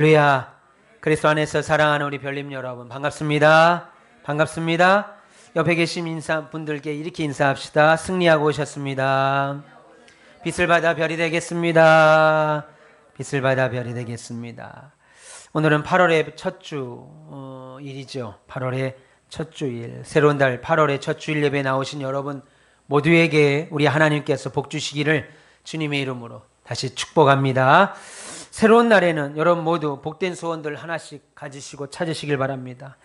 할렐루야. 그리스도 안에서 사랑하는 우리 별님 여러분 반갑습니다. 반갑습니다. 옆에 계신 분들께 이렇게 인사합시다. 승리하고 오셨습니다. 빛을 받아 별이 되겠습니다. 빛을 받아 별이 되겠습니다. 오늘은 8월의 첫 주 일이죠. 8월의 첫 주일, 새로운 달 8월의 첫 주일 예배 나오신 여러분 모두에게 우리 하나님께서 복 주시기를 주님의 이름으로 다시 축복합니다. 새로운 날에는 여러분 모두 복된 소원들 하나씩 가지시고 찾으시길 바랍니다.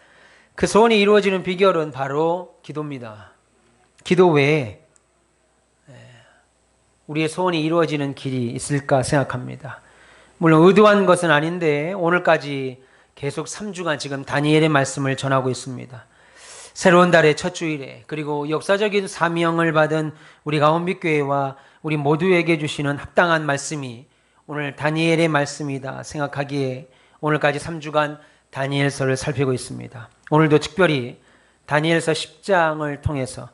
그 소원이 이루어지는 비결은 바로 기도입니다. 기도 외에 우리의 소원이 이루어지는 길이 있을까 생각합니다. 물론 의도한 것은 아닌데 오늘까지 계속 3주간 지금 다니엘의 말씀을 전하고 있습니다. 새로운 달의 첫 주일에 그리고 역사적인 사명을 받은 우리 가온빛교회와 우리 모두에게 주시는 합당한 말씀이 오늘 다니엘의 말씀이다 생각하기에 오늘까지 3주간 다니엘서를 살피고 있습니다. 오늘도 특별히 다니엘서 10장을 통해서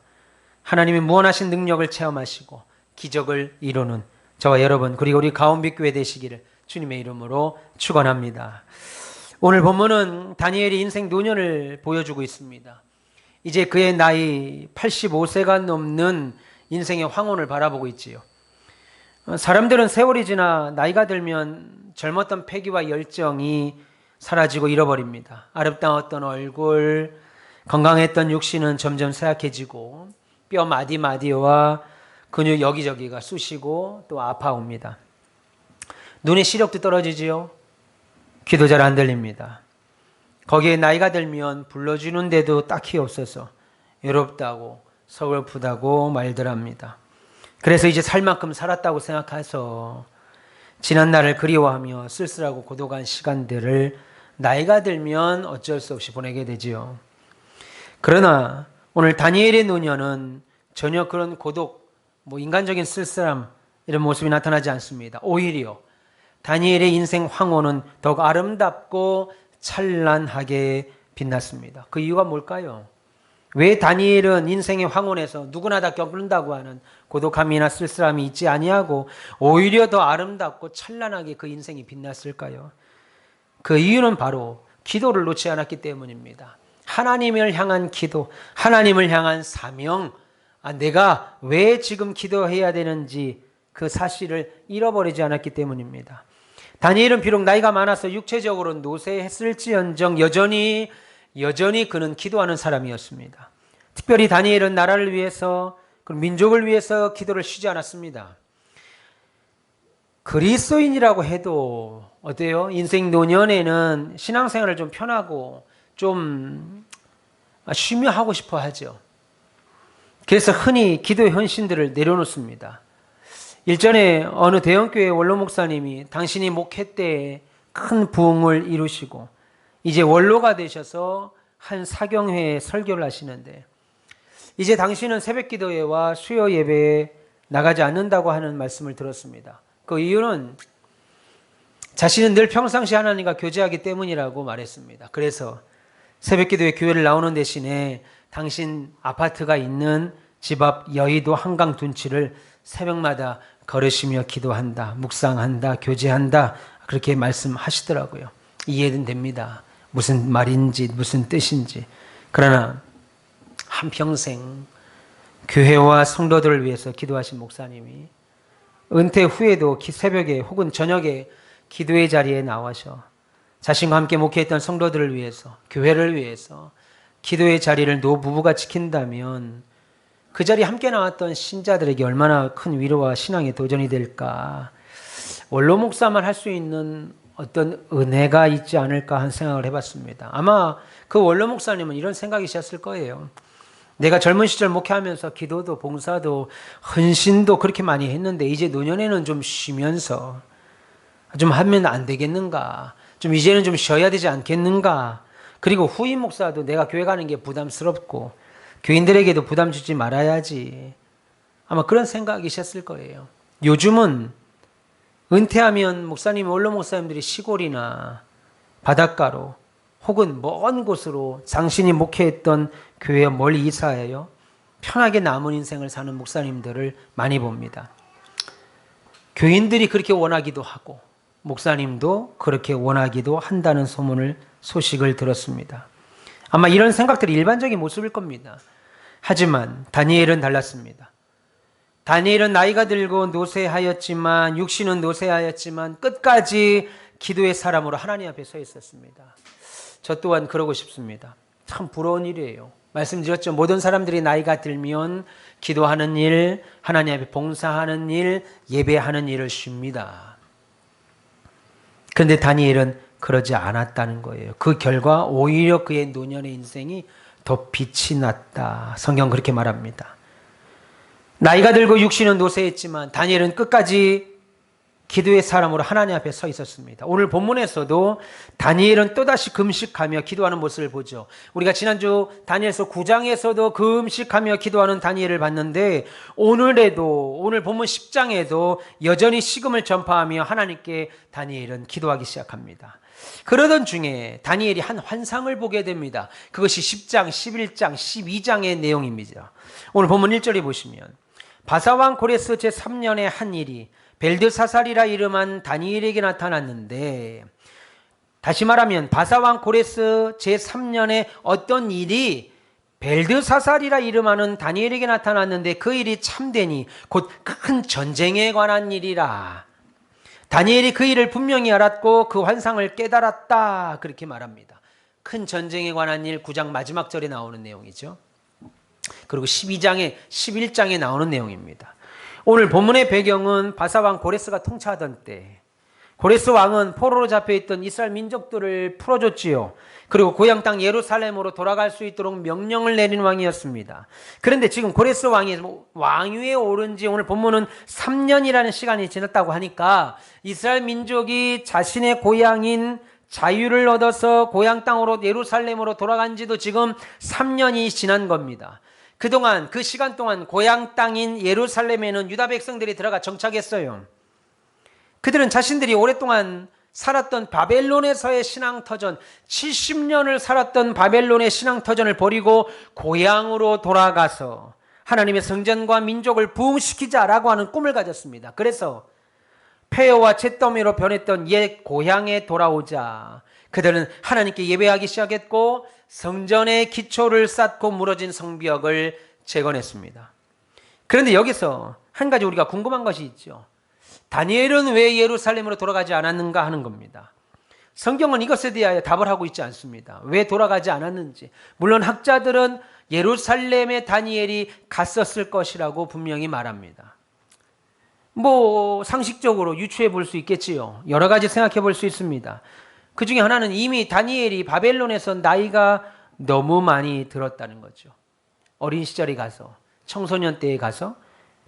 하나님의 무한하신 능력을 체험하시고 기적을 이루는 저와 여러분 그리고 우리 가온빛교회 되시기를 주님의 이름으로 축원합니다. 오늘 본문은 다니엘이 인생 노년을 보여주고 있습니다. 이제 그의 나이 85세가 넘는 인생의 황혼을 바라보고 있지요. 사람들은 세월이 지나 나이가 들면 젊었던 패기와 열정이 사라지고 잃어버립니다. 아름다웠던 얼굴, 건강했던 육신은 점점 쇠약해지고 뼈 마디마디와 근육 여기저기가 쑤시고 또 아파옵니다. 눈의 시력도 떨어지지요. 귀도 잘 안 들립니다. 거기에 나이가 들면 불러주는데도 딱히 없어서 외롭다고 서글프다고 말들 합니다. 그래서 이제 살 만큼 살았다고 생각해서 지난 날을 그리워하며 쓸쓸하고 고독한 시간들을 나이가 들면 어쩔 수 없이 보내게 되지요. 그러나 오늘 다니엘의 노년은 전혀 그런 고독, 인간적인 쓸쓸함 이런 모습이 나타나지 않습니다. 오히려 다니엘의 인생 황혼은 더욱 아름답고 찬란하게 빛났습니다. 그 이유가 뭘까요? 왜 다니엘은 인생의 황혼에서 누구나 다 겪는다고 하는 고독함이나 쓸쓸함이 있지 아니하고 오히려 더 아름답고 찬란하게 그 인생이 빛났을까요? 그 이유는 바로 기도를 놓지 않았기 때문입니다. 하나님을 향한 기도, 하나님을 향한 사명, 내가 왜 지금 기도해야 되는지 그 사실을 잃어버리지 않았기 때문입니다. 다니엘은 비록 나이가 많아서 육체적으로 노쇠했을지언정 여전히 그는 기도하는 사람이었습니다. 특별히 다니엘은 나라를 위해서 민족을 위해서 기도를 쉬지 않았습니다. 그리스도인이라고 해도 어때요? 인생 노년에는 신앙생활을 좀 편하고 좀 쉬며 하고 싶어 하죠. 그래서 흔히 기도의 헌신들을 내려놓습니다. 일전에 어느 대형교회 원로 목사님이 당신이 목회 때에 큰 부흥을 이루시고 이제 원로가 되셔서 한 사경회에 설교를 하시는데 이제 당신은 새벽기도회와 수요 예배에 나가지 않는다고 하는 말씀을 들었습니다. 그 이유는 자신은 늘 평상시 하나님과 교제하기 때문이라고 말했습니다. 그래서 새벽기도회 교회를 나오는 대신에 당신 아파트가 있는 집 앞 여의도 한강 둔치를 새벽마다 걸으시며 기도한다, 묵상한다, 교제한다 그렇게 말씀하시더라고요. 이해는 됩니다. 무슨 말인지 무슨 뜻인지. 그러나 한평생 교회와 성도들을 위해서 기도하신 목사님이 은퇴 후에도 새벽에 혹은 저녁에 기도의 자리에 나와서 자신과 함께 목회했던 성도들을 위해서 교회를 위해서 기도의 자리를 노부부가 지킨다면 그 자리에 함께 나왔던 신자들에게 얼마나 큰 위로와 신앙의 도전이 될까. 원로 목사만 할 수 있는 어떤 은혜가 있지 않을까 하는 생각을 해봤습니다. 아마 그 원로 목사님은 이런 생각이셨을 거예요. 내가 젊은 시절 목회하면서 기도도 봉사도 헌신도 그렇게 많이 했는데 이제 노년에는 좀 쉬면서 좀 하면 안 되겠는가, 좀 이제는 좀 쉬어야 되지 않겠는가. 그리고 후임 목사도 내가 교회 가는 게 부담스럽고 교인들에게도 부담 주지 말아야지. 아마 그런 생각이셨을 거예요. 요즘은 은퇴하면 목사님, 원로 목사님들이 시골이나 바닷가로 혹은 먼 곳으로 당신이 목회했던 교회에 멀리 이사해요. 편하게 남은 인생을 사는 목사님들을 많이 봅니다. 교인들이 그렇게 원하기도 하고 목사님도 그렇게 원하기도 한다는 소식을 들었습니다. 아마 이런 생각들이 일반적인 모습일 겁니다. 하지만 다니엘은 달랐습니다. 다니엘은 나이가 들고 노쇠하였지만, 육신은 노쇠하였지만 끝까지 기도의 사람으로 하나님 앞에 서 있었습니다. 저 또한 그러고 싶습니다. 참 부러운 일이에요. 말씀드렸죠. 모든 사람들이 나이가 들면 기도하는 일, 하나님 앞에 봉사하는 일, 예배하는 일을 쉽니다. 그런데 다니엘은 그러지 않았다는 거예요. 그 결과 오히려 그의 노년의 인생이 더 빛이 났다. 성경 그렇게 말합니다. 나이가 들고 육신은 노쇠했지만 다니엘은 끝까지 기도의 사람으로 하나님 앞에 서 있었습니다. 오늘 본문에서도 다니엘은 또다시 금식하며 기도하는 모습을 보죠. 우리가 지난주 다니엘서 9장에서도 금식하며 기도하는 다니엘을 봤는데, 오늘 본문 10장에도 여전히 식음을 전파하며 하나님께 다니엘은 기도하기 시작합니다. 그러던 중에 다니엘이 한 환상을 보게 됩니다. 그것이 10장, 11장, 12장의 내용입니다. 오늘 본문 1절에 보시면, 바사왕 고레스 제3년의 한 일이 벨드사살이라 이름한 다니엘에게 나타났는데, 다시 말하면 바사왕 고레스 제3년에 어떤 일이 벨드사살이라 이름하는 다니엘에게 나타났는데 그 일이 참되니 곧 큰 전쟁에 관한 일이라. 다니엘이 그 일을 분명히 알았고 그 환상을 깨달았다. 그렇게 말합니다. 큰 전쟁에 관한 일 9장 마지막 절에 나오는 내용이죠. 그리고 12장에 11장에 나오는 내용입니다. 오늘 본문의 배경은 바사왕 고레스가 통치하던 때, 고레스 왕은 포로로 잡혀있던 이스라엘 민족들을 풀어줬지요. 그리고 고향 땅 예루살렘으로 돌아갈 수 있도록 명령을 내린 왕이었습니다. 그런데 지금 고레스 왕이 왕위에 오른 지 오늘 본문은 3년이라는 시간이 지났다고 하니까 이스라엘 민족이 자신의 고향인 자유를 얻어서 고향 땅으로 예루살렘으로 돌아간 지도 지금 3년이 지난 겁니다. 그동안 그 시간 동안 고향 땅인 예루살렘에는 유다 백성들이 들어가 정착했어요. 그들은 자신들이 오랫동안 살았던 바벨론에서의 신앙터전, 70년을 살았던 바벨론의 신앙터전을 버리고 고향으로 돌아가서 하나님의 성전과 민족을 부흥시키자라고 하는 꿈을 가졌습니다. 그래서 폐허와 잿더미로 변했던 옛 고향에 돌아오자 그들은 하나님께 예배하기 시작했고 성전의 기초를 쌓고 무너진 성벽을 재건했습니다. 그런데 여기서 한 가지 우리가 궁금한 것이 있죠. 다니엘은 왜 예루살렘으로 돌아가지 않았는가 하는 겁니다. 성경은 이것에 대하여 답을 하고 있지 않습니다. 왜 돌아가지 않았는지. 물론 학자들은 예루살렘에 다니엘이 갔었을 것이라고 분명히 말합니다. 상식적으로 유추해 볼 수 있겠지요. 여러 가지 생각해 볼 수 있습니다. 그 중에 하나는 이미 다니엘이 바벨론에서 나이가 너무 많이 들었다는 거죠. 어린 시절에 가서, 청소년 때에 가서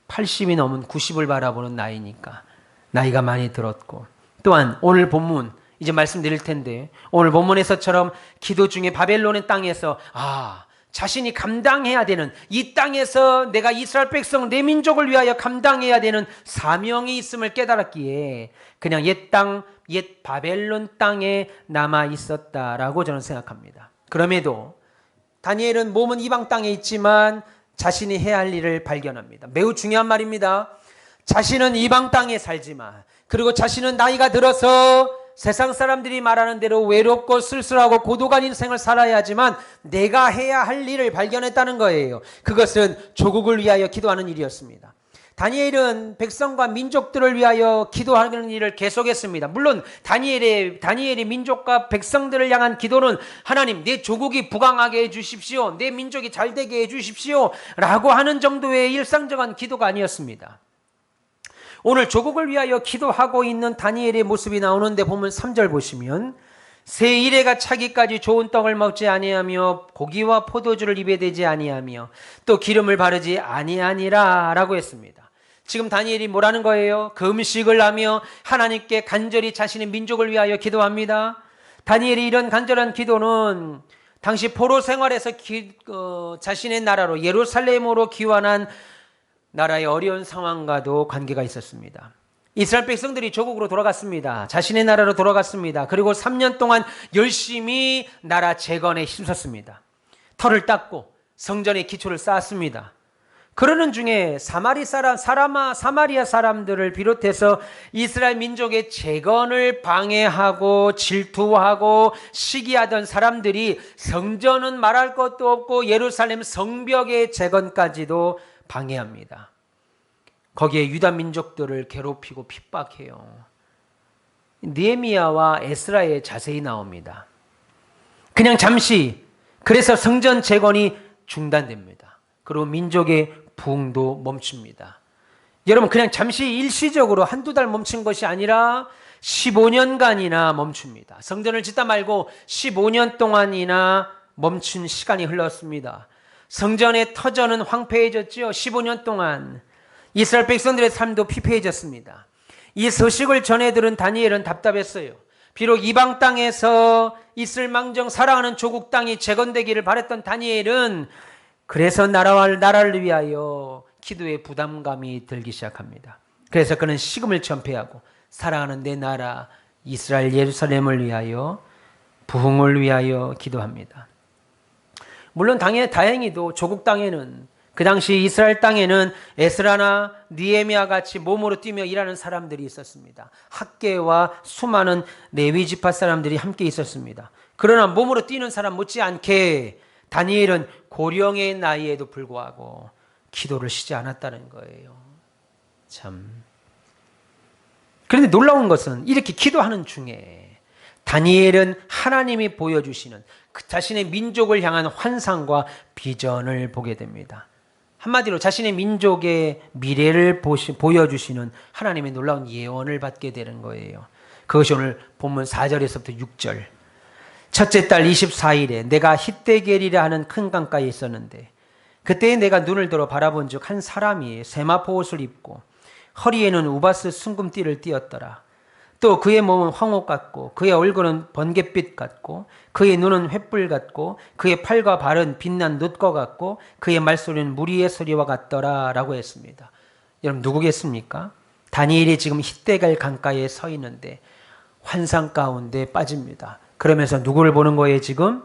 80이 넘은 90을 바라보는 나이니까 나이가 많이 들었고, 또한 오늘 본문 이제 말씀드릴 텐데 오늘 본문에서처럼 기도 중에 바벨론의 땅에서 자신이 감당해야 되는, 이 땅에서 내가 이스라엘 백성 내 민족을 위하여 감당해야 되는 사명이 있음을 깨달았기에 그냥 옛 바벨론 땅에 남아 있었다라고 저는 생각합니다. 그럼에도 다니엘은 몸은 이방 땅에 있지만 자신이 해야 할 일을 발견합니다. 매우 중요한 말입니다. 자신은 이방 땅에 살지만, 그리고 자신은 나이가 들어서 세상 사람들이 말하는 대로 외롭고 쓸쓸하고 고독한 인생을 살아야 하지만 내가 해야 할 일을 발견했다는 거예요. 그것은 조국을 위하여 기도하는 일이었습니다. 다니엘은 백성과 민족들을 위하여 기도하는 일을 계속했습니다. 물론 다니엘의 민족과 백성들을 향한 기도는 하나님 내 조국이 부강하게 해주십시오, 내 민족이 잘되게 해주십시오 라고 하는 정도의 일상적인 기도가 아니었습니다. 오늘 조국을 위하여 기도하고 있는 다니엘의 모습이 나오는데 보면 3절 보시면, 새 이래가 차기까지 좋은 떡을 먹지 아니하며 고기와 포도주를 입에 대지 아니하며 또 기름을 바르지 아니하니라 라고 했습니다. 지금 다니엘이 뭐라는 거예요? 금식을 하며 하나님께 간절히 자신의 민족을 위하여 기도합니다. 다니엘이 이런 간절한 기도는 당시 포로 생활에서 자신의 나라로 예루살렘으로 귀환한 나라의 어려운 상황과도 관계가 있었습니다. 이스라엘 백성들이 조국으로 돌아갔습니다. 자신의 나라로 돌아갔습니다. 그리고 3년 동안 열심히 나라 재건에 힘썼습니다. 터를 닦고 성전의 기초를 쌓았습니다. 그러는 중에 사마리아 사람들을 비롯해서 이스라엘 민족의 재건을 방해하고 질투하고 시기하던 사람들이 성전은 말할 것도 없고 예루살렘 성벽의 재건까지도 방해합니다. 거기에 유다 민족들을 괴롭히고 핍박해요. 느헤미야와 에스라에 자세히 나옵니다. 그냥 잠시, 그래서 성전 재건이 중단됩니다. 그리고 민족의 부흥도 멈춥니다. 여러분, 그냥 잠시 일시적으로 한두 달 멈춘 것이 아니라 15년간이나 멈춥니다. 성전을 짓다 말고 15년 동안이나 멈춘 시간이 흘렀습니다. 성전의 터전은 황폐해졌죠. 15년 동안 이스라엘 백성들의 삶도 피폐해졌습니다. 이 소식을 전해 들은 다니엘은 답답했어요. 비록 이방 땅에서 있을 망정 사랑하는 조국 땅이 재건되기를 바랬던 다니엘은 그래서 나라를 위하여 기도에 부담감이 들기 시작합니다. 그래서 그는 식음을 전폐하고 사랑하는 내 나라 이스라엘 예루살렘을 위하여 부흥을 위하여 기도합니다. 물론 다행히도 조국 땅에는 그 당시 이스라엘 땅에는 에스라나 느헤미야 같이 몸으로 뛰며 일하는 사람들이 있었습니다. 학계와 수많은 레위 지파 사람들이 함께 있었습니다. 그러나 몸으로 뛰는 사람 못지않게 다니엘은 고령의 나이에도 불구하고 기도를 쉬지 않았다는 거예요. 참. 그런데 놀라운 것은 이렇게 기도하는 중에 다니엘은 하나님이 보여주시는 그 자신의 민족을 향한 환상과 비전을 보게 됩니다. 한마디로 자신의 민족의 미래를 보여주시는 하나님의 놀라운 예언을 받게 되는 거예요. 그것이 오늘 본문 4절에서부터 6절. 첫째 달 24일에 내가 hitdegel이라 하는 큰 강가에 있었는데 그때에 내가 눈을 들어 바라본 즉 한 사람이 세마포 옷을 입고 허리에는 우바스 순금띠를 띠었더라. 또 그의 몸은 황옥 같고 그의 얼굴은 번갯빛 같고 그의 눈은 횃불 같고 그의 팔과 발은 빛난 놋과 같고 그의 말소리는 무리의 소리와 같더라 라고 했습니다. 여러분 누구겠습니까? 다니엘이 지금 hitdekel 강가에 서 있는데 환상 가운데 빠집니다. 그러면서 누구를 보는 거예요 지금?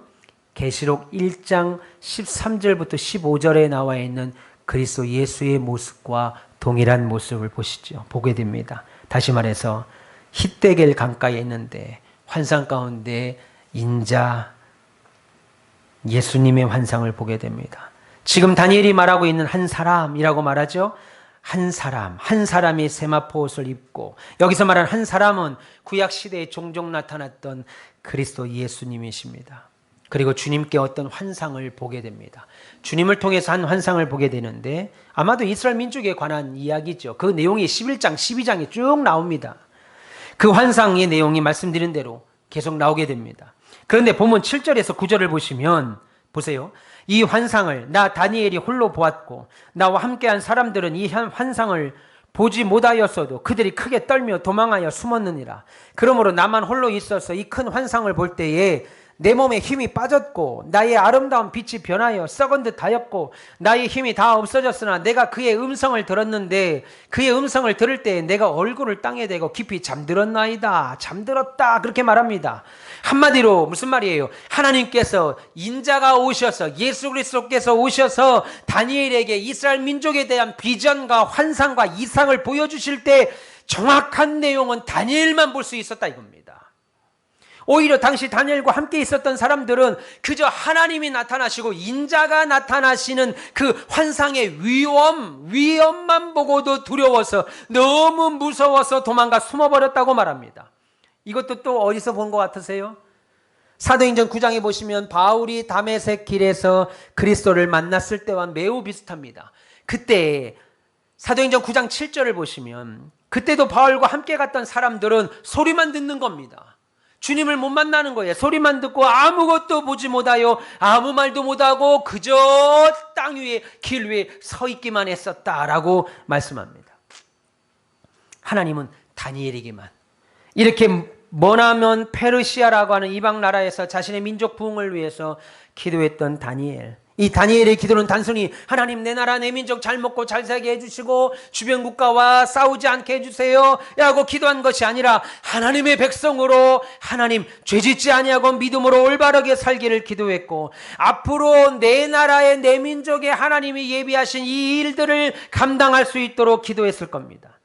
계시록 1장 13절부터 15절에 나와 있는 그리스도 예수의 모습과 동일한 모습을 보게 됩니다. 다시 말해서 hitdekel 강가에 있는데 환상 가운데 인자 예수님의 환상을 보게 됩니다. 지금 다니엘이 말하고 있는 한 사람이라고 말하죠. 한 사람이 세마포 옷을 입고 여기서 말하는 한 사람은 구약시대에 종종 나타났던 그리스도 예수님이십니다. 그리고 주님께 어떤 환상을 보게 됩니다. 주님을 통해서 한 환상을 보게 되는데 아마도 이스라엘 민족에 관한 이야기죠. 그 내용이 11장, 12장에 쭉 나옵니다. 그 환상의 내용이 말씀드린 대로 계속 나오게 됩니다. 그런데 본문 7절에서 9절을 보시면 보세요. 이 환상을 나 다니엘이 홀로 보았고 나와 함께한 사람들은 이 환상을 보지 못하였어도 그들이 크게 떨며 도망하여 숨었느니라. 그러므로 나만 홀로 있어서 이 큰 환상을 볼 때에 내 몸에 힘이 빠졌고 나의 아름다운 빛이 변하여 썩은 듯 하였고 나의 힘이 다 없어졌으나 내가 그의 음성을 들었는데 그의 음성을 들을 때 내가 얼굴을 땅에 대고 깊이 잠들었나이다. 잠들었다. 그렇게 말합니다. 한마디로 무슨 말이에요? 하나님께서 인자가 오셔서 예수 그리스도께서 오셔서 다니엘에게 이스라엘 민족에 대한 비전과 환상과 이상을 보여주실 때 정확한 내용은 다니엘만 볼 수 있었다 이겁니다. 오히려 당시 다니엘과 함께 있었던 사람들은 그저 하나님이 나타나시고 인자가 나타나시는 그 환상의 위엄만 보고도 두려워서 너무 무서워서 도망가 숨어버렸다고 말합니다. 이것도 또 어디서 본 것 같으세요? 사도행전 9장에 보시면 바울이 다메섹 길에서 그리스도를 만났을 때와 매우 비슷합니다. 그때 사도행전 9장 7절을 보시면 그때도 바울과 함께 갔던 사람들은 소리만 듣는 겁니다. 주님을 못 만나는 거예요. 소리만 듣고 아무것도 보지 못하여 아무 말도 못하고 그저 땅 위에 길 위에 서 있기만 했었다라고 말씀합니다. 하나님은 다니엘에게만 이렇게 머나먼 페르시아라고 하는 이방 나라에서 자신의 민족 부흥을 위해서 기도했던 다니엘, 이 다니엘의 기도는 단순히 하나님 내 나라 내 민족 잘 먹고 잘 살게 해주시고 주변 국가와 싸우지 않게 해주세요 라고 기도한 것이 아니라 하나님의 백성으로 하나님 죄짓지 아니하고 믿음으로 올바르게 살기를 기도했고 앞으로 내 나라의 내 민족의 하나님이 예비하신 이 일들을 감당할 수 있도록 기도했을 겁니다.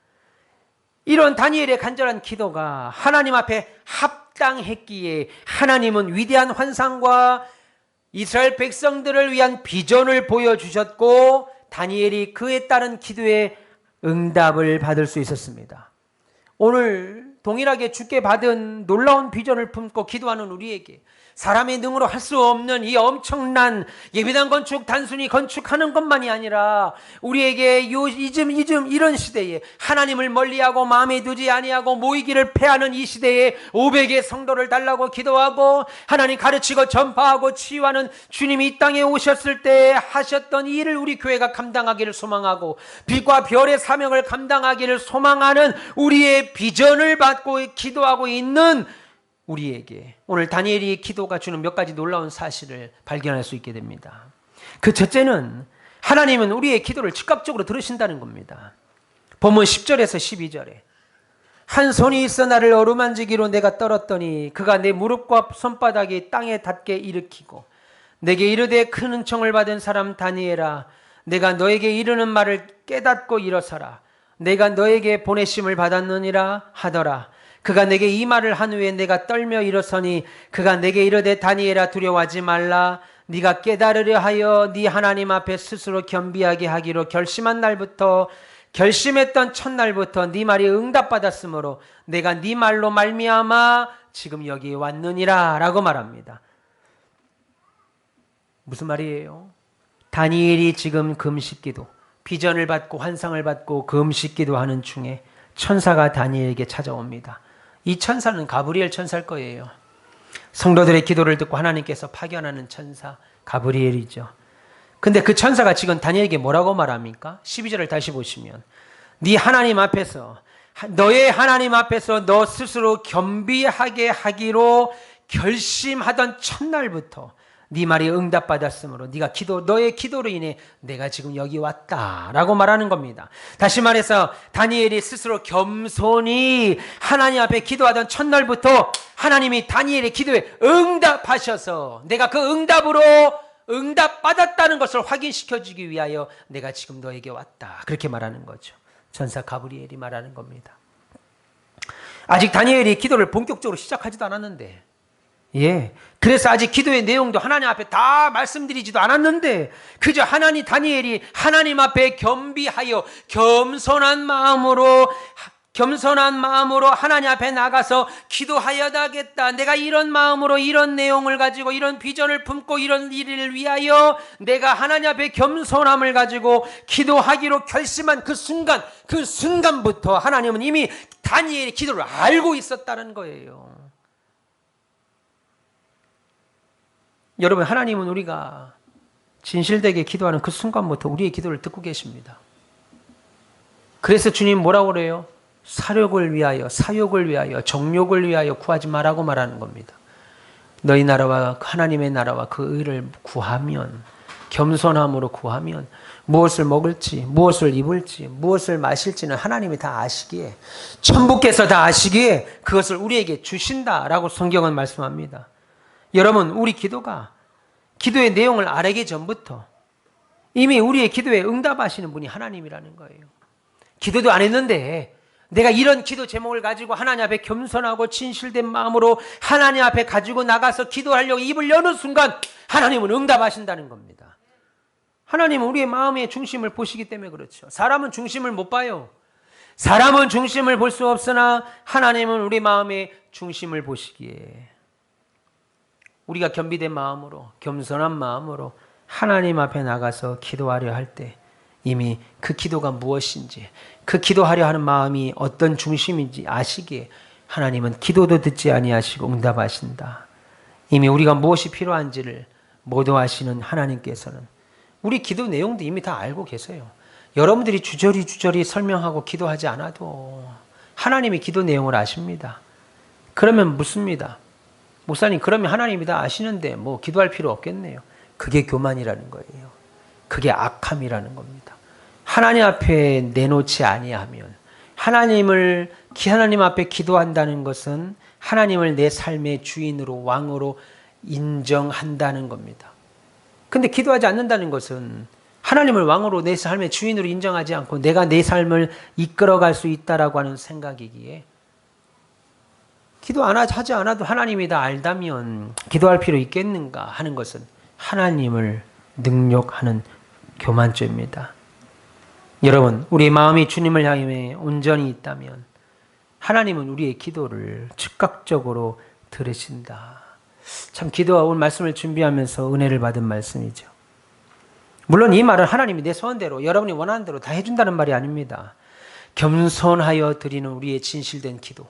이런 다니엘의 간절한 기도가 하나님 앞에 합당했기에 하나님은 위대한 환상과 이스라엘 백성들을 위한 비전을 보여주셨고 다니엘이 그에 따른 기도에 응답을 받을 수 있었습니다. 오늘 동일하게 주께 받은 놀라운 비전을 품고 기도하는 우리에게 사람의 능으로 할 수 없는 이 엄청난 예비단 건축 단순히 건축하는 것만이 아니라 우리에게 이즘 이런 시대에 하나님을 멀리하고 마음에 두지 아니하고 모이기를 패하는 이 시대에 500의 성도를 달라고 기도하고 하나님 가르치고 전파하고 치유하는 주님이 이 땅에 오셨을 때 하셨던 이 일을 우리 교회가 감당하기를 소망하고 빛과 별의 사명을 감당하기를 소망하는 우리의 비전을 받고 기도하고 있는 우리에게 오늘 다니엘의 기도가 주는 몇 가지 놀라운 사실을 발견할 수 있게 됩니다. 그 첫째는 하나님은 우리의 기도를 즉각적으로 들으신다는 겁니다. 본문 10절에서 12절에 한 손이 있어 나를 어루만지기로 내가 떨었더니 그가 내 무릎과 손바닥이 땅에 닿게 일으키고 내게 이르되 큰 은총을 받은 사람 다니엘아 내가 너에게 이르는 말을 깨닫고 일어서라 내가 너에게 보내심을 받았느니라 하더라. 그가 내게 이 말을 한 후에 내가 떨며 일어서니 그가 내게 이르되 다니엘아 두려워하지 말라 네가 깨달으려 하여 네 하나님 앞에 스스로 겸비하게 하기로 결심했던 첫날부터 네 말이 응답받았으므로 내가 네 말로 말미암아 지금 여기 왔느니라 라고 말합니다. 무슨 말이에요? 다니엘이 지금 금식기도 비전을 받고 환상을 받고 금식기도 하는 중에 천사가 다니엘에게 찾아옵니다. 이 천사는 가브리엘 천사일 거예요. 성도들의 기도를 듣고 하나님께서 파견하는 천사 가브리엘이죠. 근데 그 천사가 지금 다니엘에게 뭐라고 말합니까? 12절을 다시 보시면 네 하나님 앞에서 너의 하나님 앞에서 너 스스로 겸비하게 하기로 결심하던 첫날부터 네 말이 응답받았으므로 너의 기도로 인해 내가 지금 여기 왔다라고 말하는 겁니다. 다시 말해서 다니엘이 스스로 겸손히 하나님 앞에 기도하던 첫날부터 하나님이 다니엘의 기도에 응답하셔서 내가 그 응답으로 응답받았다는 것을 확인시켜주기 위하여 내가 지금 너에게 왔다. 그렇게 말하는 거죠. 천사 가브리엘이 말하는 겁니다. 아직 다니엘이 기도를 본격적으로 시작하지도 않았는데 그래서 아직 기도의 내용도 하나님 앞에 다 말씀드리지도 않았는데 그저 다니엘이 하나님 앞에 겸비하여 겸손한 마음으로 하나님 앞에 나가서 기도하여야겠다. 내가 이런 마음으로 이런 내용을 가지고 이런 비전을 품고 이런 일을 위하여 내가 하나님 앞에 겸손함을 가지고 기도하기로 결심한 그 순간부터 하나님은 이미 다니엘의 기도를 알고 있었다는 거예요. 여러분, 하나님은 우리가 진실되게 기도하는 그 순간부터 우리의 기도를 듣고 계십니다. 그래서 주님 뭐라고 그래요? 사욕을 위하여, 정욕을 위하여 구하지 말라고 말하는 겁니다. 너희 나라와 하나님의 나라와 그 의를 구하면, 겸손함으로 구하면 무엇을 먹을지, 무엇을 입을지, 무엇을 마실지는 하나님이 다 아시기에, 천부께서 다 아시기에 그것을 우리에게 주신다라고 성경은 말씀합니다. 여러분, 우리 기도의 내용을 알기 전부터 이미 우리의 기도에 응답하시는 분이 하나님이라는 거예요. 기도도 안 했는데 내가 이런 기도 제목을 가지고 하나님 앞에 겸손하고 진실된 마음으로 하나님 앞에 가지고 나가서 기도하려고 입을 여는 순간 하나님은 응답하신다는 겁니다. 하나님은 우리의 마음의 중심을 보시기 때문에 그렇죠. 사람은 중심을 못 봐요. 사람은 중심을 볼 수 없으나 하나님은 우리 마음의 중심을 보시기에 우리가 겸비된 마음으로, 겸손한 마음으로 하나님 앞에 나가서 기도하려 할 때 이미 그 기도가 무엇인지, 그 기도하려 하는 마음이 어떤 중심인지 아시기에 하나님은 기도도 듣지 아니하시고 응답하신다. 이미 우리가 무엇이 필요한지를 모두 아시는 하나님께서는 우리 기도 내용도 이미 다 알고 계세요. 여러분들이 주저리 설명하고 기도하지 않아도 하나님이 기도 내용을 아십니다. 그러면 묻습니다. 목사님, 그러면 하나님이 다 아시는데 뭐 기도할 필요 없겠네요. 그게 교만이라는 거예요. 그게 악함이라는 겁니다. 하나님 앞에 내놓지 아니하면, 하나님 앞에 기도한다는 것은 하나님을 내 삶의 주인으로, 왕으로 인정한다는 겁니다. 근데 기도하지 않는다는 것은 하나님을 왕으로, 내 삶의 주인으로 인정하지 않고 내가 내 삶을 이끌어갈 수 있다라고 하는 생각이기에, 하지 않아도 하나님이 다 알다면 기도할 필요 있겠는가 하는 것은 하나님을 능욕하는 교만죄입니다. 여러분, 우리 마음이 주님을 향해 온전히 있다면 하나님은 우리의 기도를 즉각적으로 들으신다. 참, 기도와 오늘 말씀을 준비하면서 은혜를 받은 말씀이죠. 물론 이 말은 하나님이 내 소원대로, 여러분이 원하는 대로 다 해준다는 말이 아닙니다. 겸손하여 드리는 우리의 진실된 기도,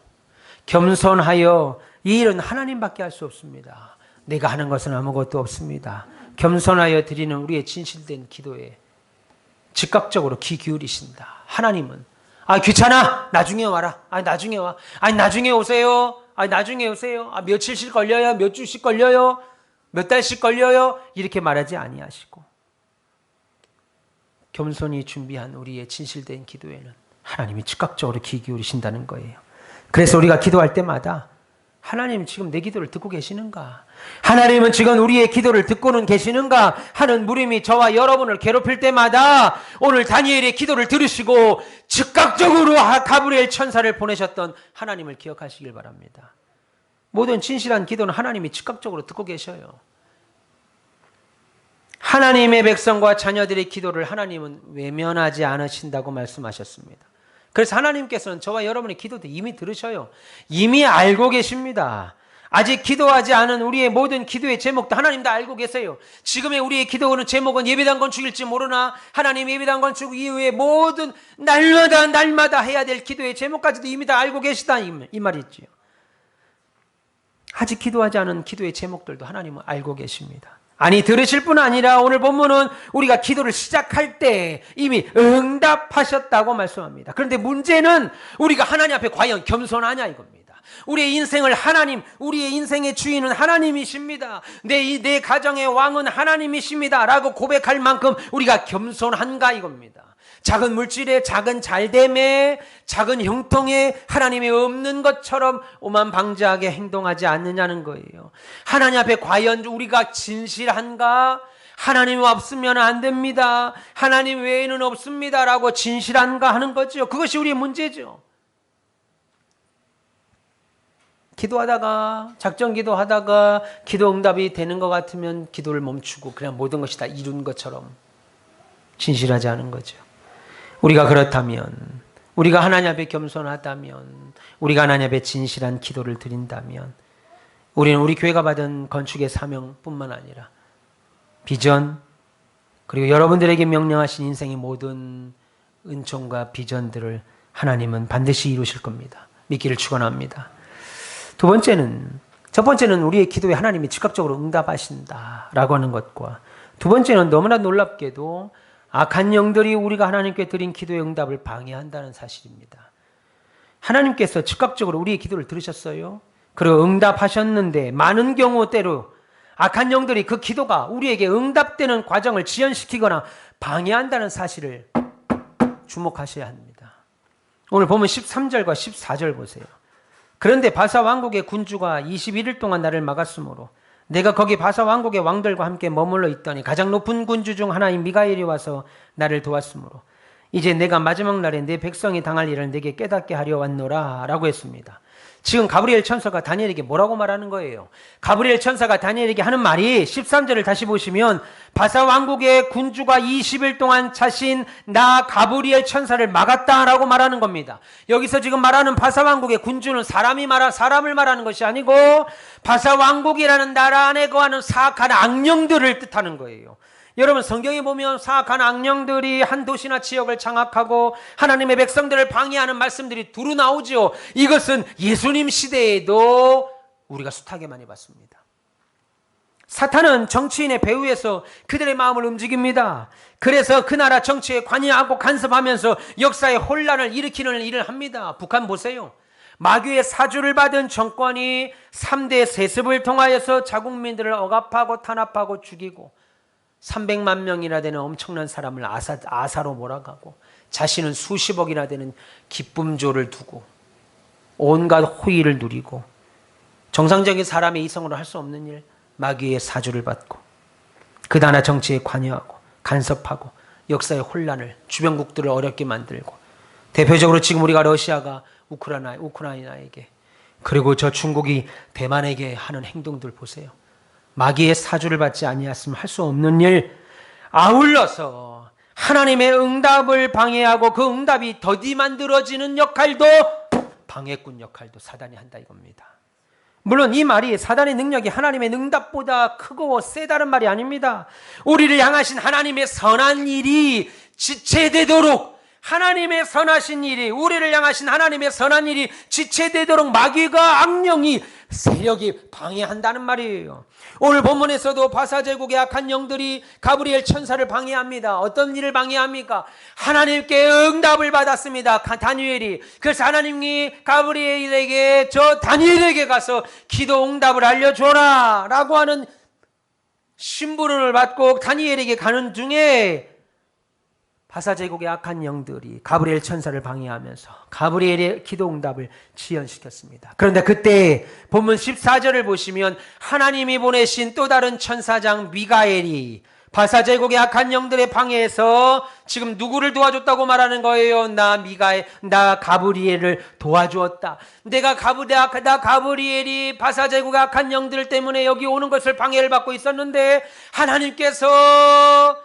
겸손하여, 이 일은 하나님밖에 할 수 없습니다. 내가 하는 것은 아무것도 없습니다. 겸손하여 드리는 우리의 진실된 기도에 즉각적으로 귀 기울이신다. 하나님은 귀찮아, 나중에 와라. 나중에 와. 나중에 오세요. 나중에 오세요. 며칠씩 걸려요. 몇 주씩 걸려요. 몇 달씩 걸려요. 이렇게 말하지 아니하시고, 겸손히 준비한 우리의 진실된 기도에는 하나님이 즉각적으로 귀 기울이신다는 거예요. 그래서 우리가 기도할 때마다 하나님 지금 내 기도를 듣고 계시는가? 하나님은 지금 우리의 기도를 듣고는 계시는가? 하는 물음이 저와 여러분을 괴롭힐 때마다 오늘 다니엘의 기도를 들으시고 즉각적으로 가브리엘 천사를 보내셨던 하나님을 기억하시길 바랍니다. 모든 진실한 기도는 하나님이 즉각적으로 듣고 계셔요. 하나님의 백성과 자녀들의 기도를 하나님은 외면하지 않으신다고 말씀하셨습니다. 그래서 하나님께서는 저와 여러분의 기도도 이미 들으셔요. 이미 알고 계십니다. 아직 기도하지 않은 우리의 모든 기도의 제목도 하나님 다 알고 계세요. 지금의 우리의 기도하는 제목은 예배당 건축일지 모르나 하나님 예배당 건축 이후에 모든 날마다 해야 될 기도의 제목까지도 이미 다 알고 계시다, 이 말이지요. 아직 기도하지 않은 기도의 제목들도 하나님은 알고 계십니다. 들으실 뿐 아니라 오늘 본문은 우리가 기도를 시작할 때 이미 응답하셨다고 말씀합니다. 그런데 문제는 우리가 하나님 앞에 과연 겸손하냐 이겁니다. 우리의 인생을 우리의 인생의 주인은 하나님이십니다. 내 가정의 왕은 하나님이십니다 라고 고백할 만큼 우리가 겸손한가 이겁니다. 작은 물질에, 작은 잘됨에, 작은 형통에 하나님이 없는 것처럼 오만방자하게 행동하지 않느냐는 거예요. 하나님 앞에 과연 우리가 진실한가? 하나님이 없으면 안 됩니다. 하나님 외에는 없습니다 라고 진실한가 하는 거죠. 그것이 우리의 문제죠. 기도하다가, 작정 기도하다가 기도 응답이 되는 것 같으면 기도를 멈추고 그냥 모든 것이 다 이룬 것처럼 진실하지 않은 거죠. 우리가 그렇다면, 우리가 하나님 앞에 겸손하다면, 우리가 하나님 앞에 진실한 기도를 드린다면, 우리는 우리 교회가 받은 건축의 사명뿐만 아니라 비전, 그리고 여러분들에게 명령하신 인생의 모든 은총과 비전들을 하나님은 반드시 이루실 겁니다. 믿기를 축원합니다. 첫 번째는 우리의 기도에 하나님이 즉각적으로 응답하신다라고 하는 것과, 두 번째는 너무나 놀랍게도 악한 영들이 우리가 하나님께 드린 기도의 응답을 방해한다는 사실입니다. 하나님께서 즉각적으로 우리의 기도를 들으셨어요. 그리고 응답하셨는데 많은 경우 때로 악한 영들이 그 기도가 우리에게 응답되는 과정을 지연시키거나 방해한다는 사실을 주목하셔야 합니다. 오늘 보면 13절과 14절 보세요. 그런데 바사 왕국의 군주가 21일 동안 나를 막았으므로 내가 거기 바사 왕국의 왕들과 함께 머물러 있더니 가장 높은 군주 중 하나인 미가엘이 와서 나를 도왔으므로 이제 내가 마지막 날에 내 백성이 당할 일을 내게 깨닫게 하려 왔노라 라고 했습니다. 지금 가브리엘 천사가 다니엘에게 뭐라고 말하는 거예요? 가브리엘 천사가 다니엘에게 하는 말이 13절을 다시 보시면 바사 왕국의 군주가 20일 동안 자신 나 가브리엘 천사를 막았다라고 말하는 겁니다. 여기서 지금 말하는 바사 왕국의 군주는 사람을 말하는 것이 아니고 바사 왕국이라는 나라 안에 거하는 사악한 악령들을 뜻하는 거예요. 여러분, 성경에 보면 사악한 악령들이 한 도시나 지역을 장악하고 하나님의 백성들을 방해하는 말씀들이 두루 나오죠. 이것은 예수님 시대에도 우리가 숱하게 많이 봤습니다. 사탄은 정치인의 배후에서 그들의 마음을 움직입니다. 그래서 그 나라 정치에 관여하고 간섭하면서 역사의 혼란을 일으키는 일을 합니다. 북한 보세요. 마귀의 사주를 받은 정권이 3대 세습을 통하여서 자국민들을 억압하고 탄압하고 죽이고 300만 명이나 되는 엄청난 사람을 아사로 몰아가고 자신은 수십억이나 되는 기쁨조를 두고 온갖 호의를 누리고 정상적인 사람의 이성으로 할 수 없는 일, 마귀의 사주를 받고 그 나라 정치에 관여하고 간섭하고 역사의 혼란을 주변국들을 어렵게 만들고 대표적으로 지금 우리가 러시아가 우크라이나에게 그리고 저 중국이 대만에게 하는 행동들 보세요. 마귀의 사주를 받지 아니했으면 할 수 없는 일, 아울러서 하나님의 응답을 방해하고 그 응답이 더디 만들어지는 역할도 방해꾼 역할도 사단이 한다 이겁니다. 물론 이 말이 사단의 능력이 하나님의 응답보다 크고 세다는 말이 아닙니다. 우리를 향하신 하나님의 선한 일이 지체되도록 하나님의 선하신 일이 우리를 향하신 하나님의 선한 일이 지체되도록 마귀가 악령이 세력이 방해한다는 말이에요. 오늘 본문에서도 바사제국의 악한 영들이 가브리엘 천사를 방해합니다. 어떤 일을 방해합니까? 하나님께 응답을 받았습니다. 다니엘이. 그래서 하나님이 가브리엘에게 저 다니엘에게 가서 기도 응답을 알려줘라 라고 하는 심부름을 받고 다니엘에게 가는 중에 바사제국의 악한 영들이 가브리엘 천사를 방해하면서 가브리엘의 기도 응답을 지연시켰습니다. 그런데 그때 본문 14절을 보시면 하나님이 보내신 또 다른 천사장 미가엘이 바사제국의 악한 영들의 방해에서 지금 누구를 도와줬다고 말하는 거예요? 나 가브리엘을 도와주었다. 나 가브리엘이 바사제국의 악한 영들 때문에 여기 오는 것을 방해를 받고 있었는데 하나님께서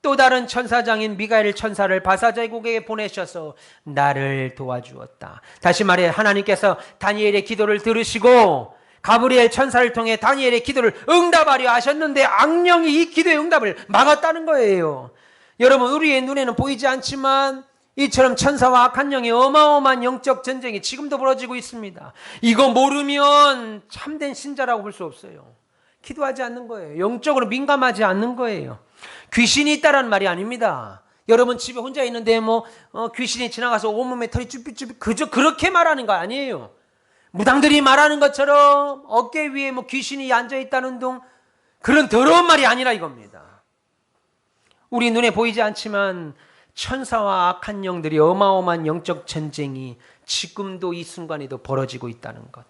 또 다른 천사장인 미가엘 천사를 바사제국에 보내셔서 나를 도와주었다. 다시 말해 하나님께서 다니엘의 기도를 들으시고 가브리엘 천사를 통해 다니엘의 기도를 응답하려 하셨는데 악령이 이 기도의 응답을 막았다는 거예요. 여러분, 우리의 눈에는 보이지 않지만 이처럼 천사와 악한 영의 어마어마한 영적 전쟁이 지금도 벌어지고 있습니다. 이거 모르면 참된 신자라고 볼 수 없어요. 기도하지 않는 거예요. 영적으로 민감하지 않는 거예요. 귀신이 있다라는 말이 아닙니다. 여러분 집에 혼자 있는데 귀신이 지나가서 온몸에 털이 쭈삣쭈삣 그렇게 말하는 거 아니에요. 무당들이 말하는 것처럼 어깨 위에 귀신이 앉아있다는 둥 그런 더러운 말이 아니라 이겁니다. 우리 눈에 보이지 않지만 천사와 악한 영들이 어마어마한 영적 전쟁이 지금도 이 순간에도 벌어지고 있다는 것.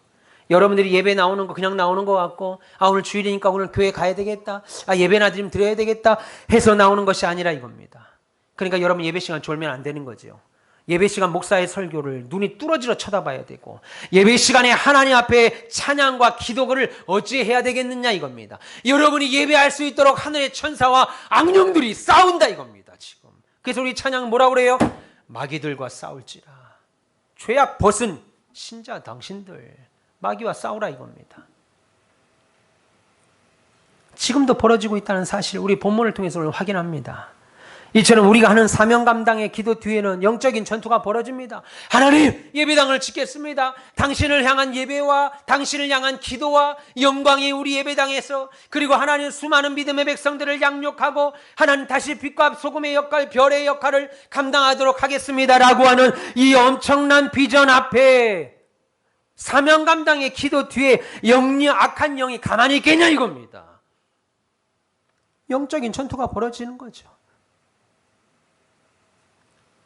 여러분들이 예배 나오는 거 그냥 나오는 것 같고 오늘 주일이니까 오늘 교회 가야 되겠다. 예배나 좀 드려야 되겠다 해서 나오는 것이 아니라 이겁니다. 그러니까 여러분 예배 시간 졸면 안 되는 거죠. 예배 시간 목사의 설교를 눈이 뚫어지러 쳐다봐야 되고 예배 시간에 하나님 앞에 찬양과 기도를 어찌 해야 되겠느냐 이겁니다. 여러분이 예배할 수 있도록 하늘의 천사와 악령들이 싸운다 이겁니다. 지금. 그래서 우리 찬양 뭐라고 그래요? 마귀들과 싸울지라. 죄악 벗은 신자 당신들 마귀와 싸우라 이겁니다. 지금도 벌어지고 있다는 사실 우리 본문을 통해서 오늘 확인합니다. 이처럼 우리가 하는 사명 감당의 기도 뒤에는 영적인 전투가 벌어집니다. 하나님, 예배당을 짓겠습니다. 당신을 향한 예배와 당신을 향한 기도와 영광이 우리 예배당에서 그리고 하나님 수많은 믿음의 백성들을 양육하고 하나님 다시 빛과 소금의 역할, 별의 역할을 감당하도록 하겠습니다라고 하는 이 엄청난 비전 앞에 사명 감당의 기도 뒤에 악한 영이 가만히 있겠냐 이겁니다. 영적인 전투가 벌어지는 거죠.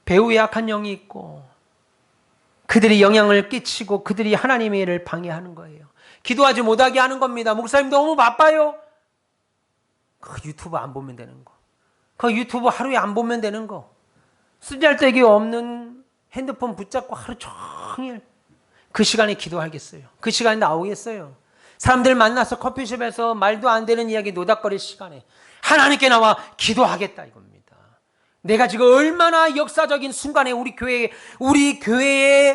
배후에 악한 영이 있고 그들이 영향을 끼치고 그들이 하나님의 일을 방해하는 거예요. 기도하지 못하게 하는 겁니다. 목사님 너무 바빠요. 그 유튜브 안 보면 되는 거. 그 유튜브 하루에 안 보면 되는 거. 쓰잘데기 없는 핸드폰 붙잡고 하루 종일 그 시간에 기도하겠어요? 그 시간에 나오겠어요? 사람들 만나서 커피숍에서 말도 안 되는 이야기 노닥거릴 시간에 하나님께 나와 기도하겠다 이겁니다. 내가 지금 얼마나 역사적인 순간에 우리 교회에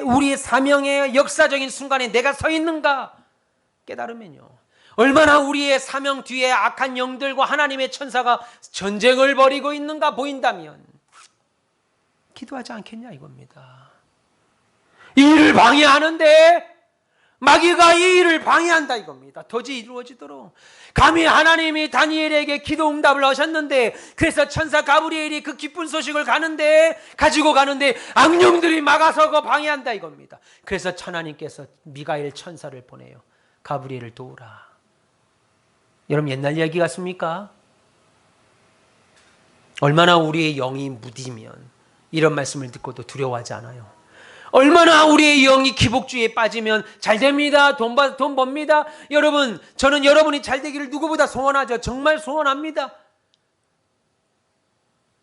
우리의 사명의 역사적인 순간에 내가 서 있는가 깨달으면요. 얼마나 우리의 사명 뒤에 악한 영들과 하나님의 천사가 전쟁을 벌이고 있는가 보인다면 기도하지 않겠냐 이겁니다. 이 일을 방해하는데 마귀가 이 일을 방해한다 이겁니다. 도저히 이루어지도록. 감히 하나님이 다니엘에게 기도 응답을 하셨는데 그래서 천사 가브리엘이 그 기쁜 소식을 가지고 가는데 악령들이 막아서 방해한다 이겁니다. 그래서 하나님께서 미가엘 천사를 보내요. 가브리엘을 도우라. 여러분 옛날 이야기 같습니까? 얼마나 우리의 영이 무디면 이런 말씀을 듣고도 두려워하지 않아요. 얼마나 우리의 영이 기복주의에 빠지면 잘 됩니다. 돈 법니다. 여러분, 저는 여러분이 잘 되기를 누구보다 소원하죠. 정말 소원합니다.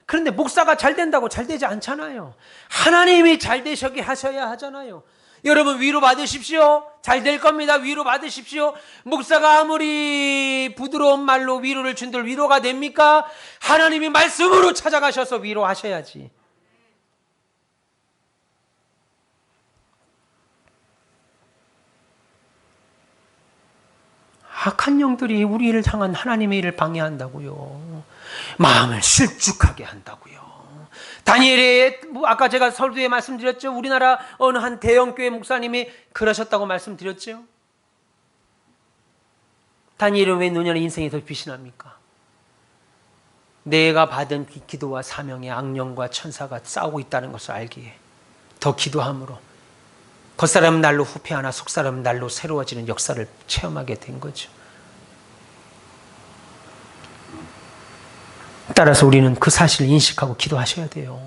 그런데 목사가 잘 된다고 잘 되지 않잖아요. 하나님이 잘 되시게 하셔야 하잖아요. 여러분 위로 받으십시오. 잘 될 겁니다. 위로 받으십시오. 목사가 아무리 부드러운 말로 위로를 준들 위로가 됩니까? 하나님이 말씀으로 찾아가셔서 위로하셔야지. 악한 영들이 우리를 향한 하나님의 일을 방해한다고요. 마음을 실축하게 한다고요. 다니엘의 아까 제가 설교에 말씀드렸죠. 우리나라 어느 한 대형교회 목사님이 그러셨다고 말씀드렸죠. 다니엘은 왜 노년의 인생이 더 빛이 납니까? 내가 받은 기도와 사명에 악령과 천사가 싸우고 있다는 것을 알기에 더 기도함으로 겉사람 날로 후패하나 속사람 날로 새로워지는 역사를 체험하게 된 거죠. 따라서 우리는 그 사실을 인식하고 기도하셔야 돼요.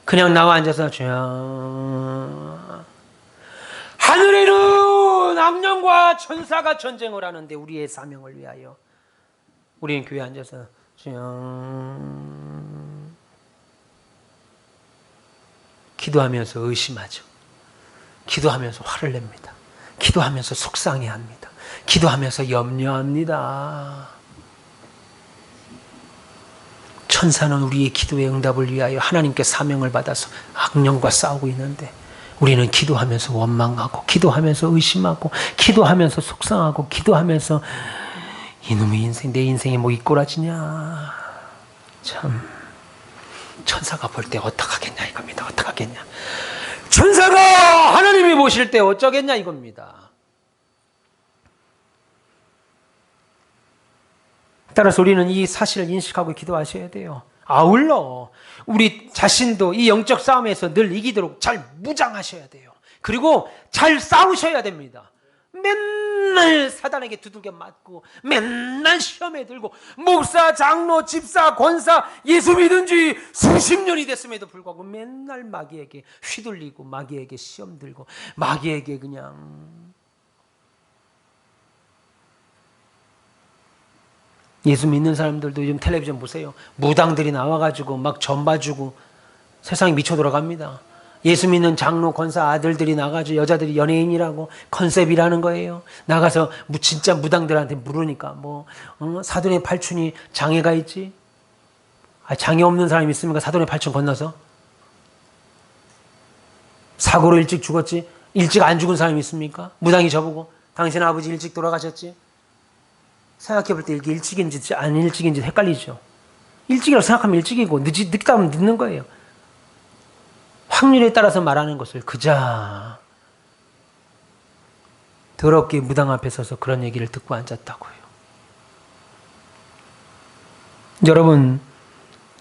그냥 나와 앉아서 하늘에는 악령과 천사가 전쟁을 하는데 우리의 사명을 위하여 우리는 교회에 앉아서 기도하면서 의심하죠. 기도하면서 화를 냅니다. 기도하면서 속상해합니다. 기도하면서 염려합니다. 천사는 우리의 기도의 응답을 위하여 하나님께 사명을 받아서 악령과 싸우고 있는데 우리는 기도하면서 원망하고 기도하면서 의심하고 기도하면서 속상하고 기도하면서 이놈의 인생, 내 인생이 뭐 이꼬라지냐. 참 천사가 볼 때 어떡하겠냐 이겁니다. 어떡하겠냐. 천사가 하나님이 보실 때 어쩌겠냐 이겁니다. 따라서 우리는 이 사실을 인식하고 기도하셔야 돼요. 아울러 우리 자신도 이 영적 싸움에서 늘 이기도록 잘 무장하셔야 돼요. 그리고 잘 싸우셔야 됩니다. 맨날 사단에게 두들겨 맞고 맨날 시험에 들고 목사, 장로, 집사, 권사 예수 믿은 지 수십 년이 됐음에도 불구하고 맨날 마귀에게 휘둘리고 마귀에게 시험 들고 마귀에게 그냥 예수 믿는 사람들도 요즘 텔레비전 보세요. 무당들이 나와가지고 막 전봐주고 세상이 미쳐 돌아갑니다. 예수 믿는 장로, 권사 아들들이 나가지고 여자들이 연예인이라고 컨셉이라는 거예요. 나가서 진짜 무당들한테 물으니까 사돈의 팔촌이 장애가 있지? 장애 없는 사람이 있습니까? 사돈의 팔촌 건너서? 사고로 일찍 죽었지? 일찍 안 죽은 사람이 있습니까? 무당이 저보고 당신 아버지 일찍 돌아가셨지? 생각해볼 때 이게 일찍인지 안 일찍인지 헷갈리죠. 일찍이라고 생각하면 일찍이고 늦다 하면 늦는 거예요. 확률에 따라서 말하는 것을 그자 더럽게 무당 앞에 서서 그런 얘기를 듣고 앉았다고요. 여러분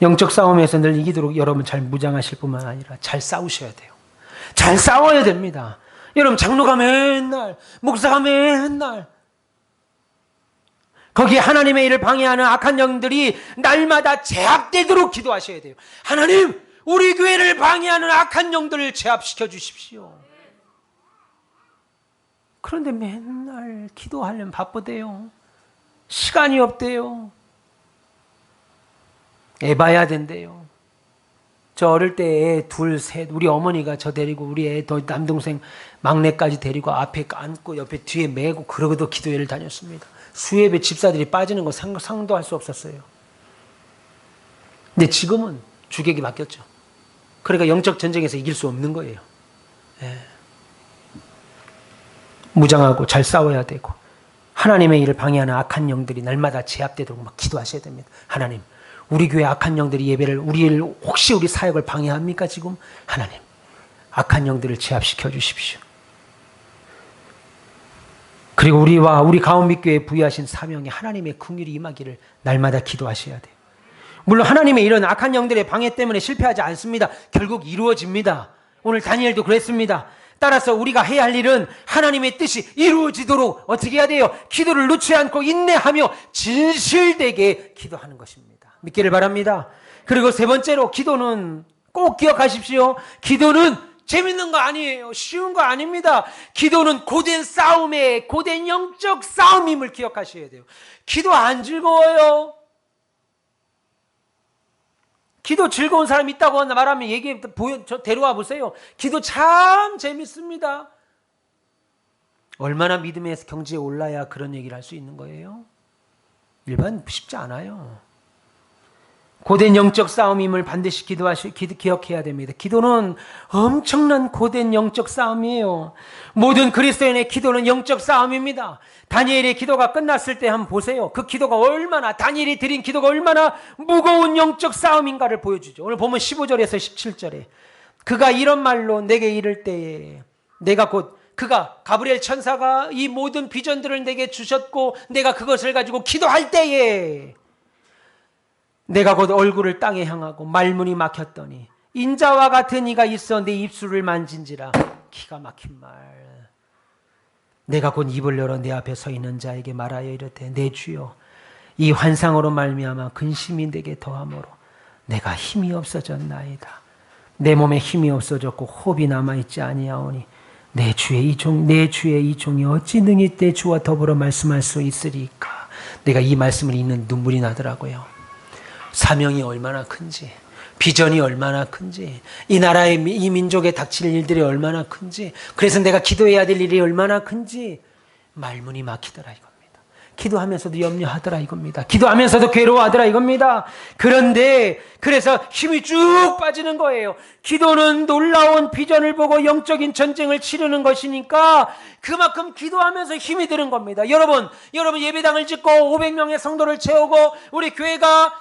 영적 싸움에서 늘 이기도록 여러분 잘 무장하실 뿐만 아니라 잘 싸우셔야 돼요. 잘 싸워야 됩니다. 여러분 장로가 맨날 목사가 맨날 거기에 하나님의 일을 방해하는 악한 영들이 날마다 제압되도록 기도하셔야 돼요. 하나님, 우리 교회를 방해하는 악한 영들을 제압시켜 주십시오. 그런데 맨날 기도하려면 바쁘대요. 시간이 없대요. 애 봐야 된대요. 저 어릴 때 애 둘, 셋, 우리 어머니가 저 데리고 우리 애 남동생 막내까지 데리고 앞에 안고 옆에 뒤에 메고 그러고도 기도회를 다녔습니다. 수예배 집사들이 빠지는 거 상도 할 수 없었어요. 근데 지금은 주객이 바뀌었죠. 그러니까 영적 전쟁에서 이길 수 없는 거예요. 예. 무장하고 잘 싸워야 되고 하나님의 일을 방해하는 악한 영들이 날마다 제압되도록 막 기도하셔야 됩니다. 하나님, 우리 교회 악한 영들이 예배를 혹시 우리 사역을 방해합니까 지금? 하나님, 악한 영들을 제압시켜 주십시오. 그리고 우리와 우리 가온빛교회에 부여하신 사명에 하나님의 긍휼이 임하기를 날마다 기도하셔야 돼요. 물론 하나님의 이런 악한 영들의 방해 때문에 실패하지 않습니다. 결국 이루어집니다. 오늘 다니엘도 그랬습니다. 따라서 우리가 해야 할 일은 하나님의 뜻이 이루어지도록 어떻게 해야 돼요? 기도를 놓지 않고 인내하며 진실되게 기도하는 것입니다. 믿기를 바랍니다. 그리고 세 번째로 기도는 꼭 기억하십시오. 기도는 재밌는 거 아니에요. 쉬운 거 아닙니다. 기도는 고된 싸움에 고된 영적 싸움임을 기억하셔야 돼요. 기도 안 즐거워요. 기도 즐거운 사람 있다고 말하면 데려와 보세요. 기도 참 재밌습니다. 얼마나 믿음의 경지에 올라야 그런 얘기를 할 수 있는 거예요? 일반 쉽지 않아요. 고된 영적 싸움임을 반드시 기억해야 됩니다. 기도는 엄청난 고된 영적 싸움이에요. 모든 그리스도인의 기도는 영적 싸움입니다. 다니엘의 기도가 끝났을 때 한번 보세요. 그 기도가 다니엘이 드린 기도가 얼마나 무거운 영적 싸움인가를 보여주죠. 오늘 보면 15절에서 17절에 그가 이런 말로 내게 이를 때에 그가 가브리엘 천사가 이 모든 비전들을 내게 주셨고 내가 그것을 가지고 기도할 때에 내가 곧 얼굴을 땅에 향하고 말문이 막혔더니 인자와 같은 이가 있어 내 입술을 만진지라. 기가 막힌 말. 내가 곧 입을 열어 내 앞에 서 있는 자에게 말하여 이르되 내 주여 이 환상으로 말미암아 근심이 내게 더하므로 내가 힘이 없어졌나이다. 내 몸에 힘이 없어졌고 호흡이 남아있지 아니하오니 내 주의 이 종이 어찌 능히 내 주와 더불어 말씀할 수 있으리까. 내가 이 말씀을 읽는 눈물이 나더라고요. 사명이 얼마나 큰지, 비전이 얼마나 큰지, 이 나라의 이 민족에 닥칠 일들이 얼마나 큰지, 그래서 내가 기도해야 될 일이 얼마나 큰지 말문이 막히더라 이겁니다. 기도하면서도 염려하더라 이겁니다. 기도하면서도 괴로워하더라 이겁니다. 그런데 그래서 힘이 쭉 빠지는 거예요. 기도는 놀라운 비전을 보고 영적인 전쟁을 치르는 것이니까 그만큼 기도하면서 힘이 드는 겁니다. 여러분 예배당을 짓고 500명의 성도를 채우고 우리 교회가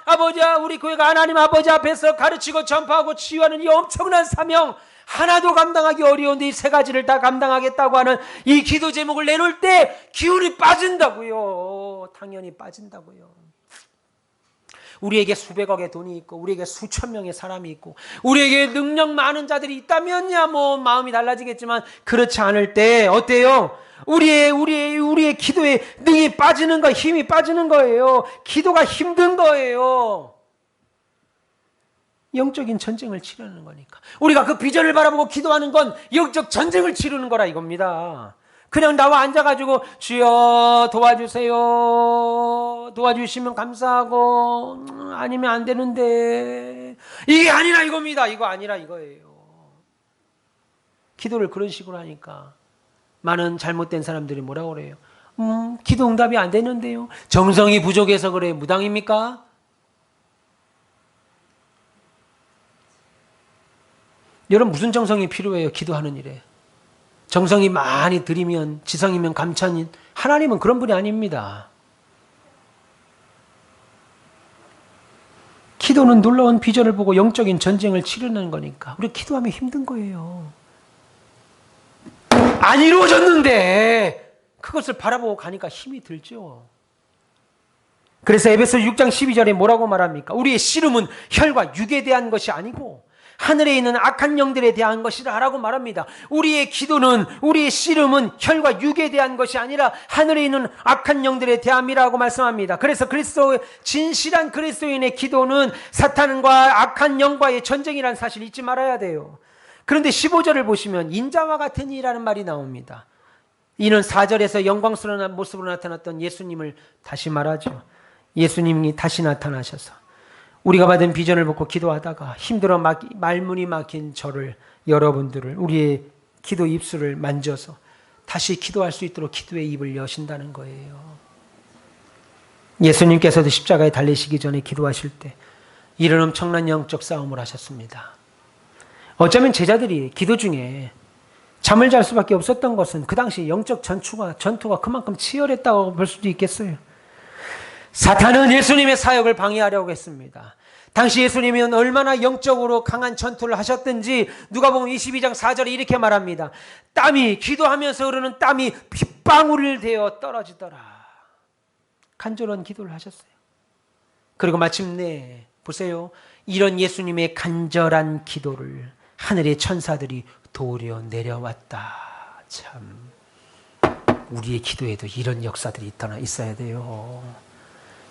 하나님 아버지 앞에서 가르치고 전파하고 치유하는 이 엄청난 사명 하나도 감당하기 어려운데 이 세 가지를 다 감당하겠다고 하는 이 기도 제목을 내놓을 때 기운이 빠진다고요. 당연히 빠진다고요. 우리에게 수백억의 돈이 있고 우리에게 수천 명의 사람이 있고 우리에게 능력 많은 자들이 있다면야 마음이 달라지겠지만 그렇지 않을 때 어때요? 우리의 기도에 능이 빠지는 거, 힘이 빠지는 거예요. 기도가 힘든 거예요. 영적인 전쟁을 치르는 거니까. 우리가 그 비전을 바라보고 기도하는 건 영적 전쟁을 치르는 거라 이겁니다. 그냥 나와 앉아가지고 주여 도와주세요. 도와주시면 감사하고 아니면 안 되는데 이게 아니라 이겁니다. 이거 아니라 이거예요. 기도를 그런 식으로 하니까 많은 잘못된 사람들이 뭐라고 그래요? 기도 응답이 안 되는데요. 정성이 부족해서 그래요. 무당입니까? 여러분 무슨 정성이 필요해요? 기도하는 일에. 정성이 많이 들이면 지성이면 감천인 하나님은 그런 분이 아닙니다. 기도는 놀라운 비전을 보고 영적인 전쟁을 치르는 거니까 우리 기도하면 힘든 거예요. 안 이루어졌는데 그것을 바라보고 가니까 힘이 들죠. 그래서 에베소 6장 12절에 뭐라고 말합니까? 우리의 씨름은 혈과 육에 대한 것이 아니고 하늘에 있는 악한 영들에 대한 것이라 라고 말합니다. 우리의 기도는 우리의 씨름은 혈과 육에 대한 것이 아니라 하늘에 있는 악한 영들에 대함이라고 말씀합니다. 그래서 진실한 그리스도인의 기도는 사탄과 악한 영과의 전쟁이라는 사실을 잊지 말아야 돼요. 그런데 15절을 보시면 인자와 같은 이라는 말이 나옵니다. 이는 4절에서 영광스러운 모습으로 나타났던 예수님을 다시 말하죠. 예수님이 다시 나타나셔서 우리가 받은 비전을 보고 기도하다가 힘들어 말문이 막힌 여러분들을 우리의 기도 입술을 만져서 다시 기도할 수 있도록 기도의 입을 여신다는 거예요. 예수님께서도 십자가에 달리시기 전에 기도하실 때 이런 엄청난 영적 싸움을 하셨습니다. 어쩌면 제자들이 기도 중에 잠을 잘 수밖에 없었던 것은 그 당시 영적 전투가 그만큼 치열했다고 볼 수도 있겠어요. 사탄은 예수님의 사역을 방해하려고 했습니다. 당시 예수님은 얼마나 영적으로 강한 전투를 하셨든지 누가복음 22장 4절에 이렇게 말합니다. 기도하면서 흐르는 땀이 빗방울을 되어 떨어지더라. 간절한 기도를 하셨어요. 그리고 마침내 보세요. 이런 예수님의 간절한 기도를 하늘의 천사들이 도우려 내려왔다. 참 우리의 기도에도 이런 역사들이 있어야 돼요.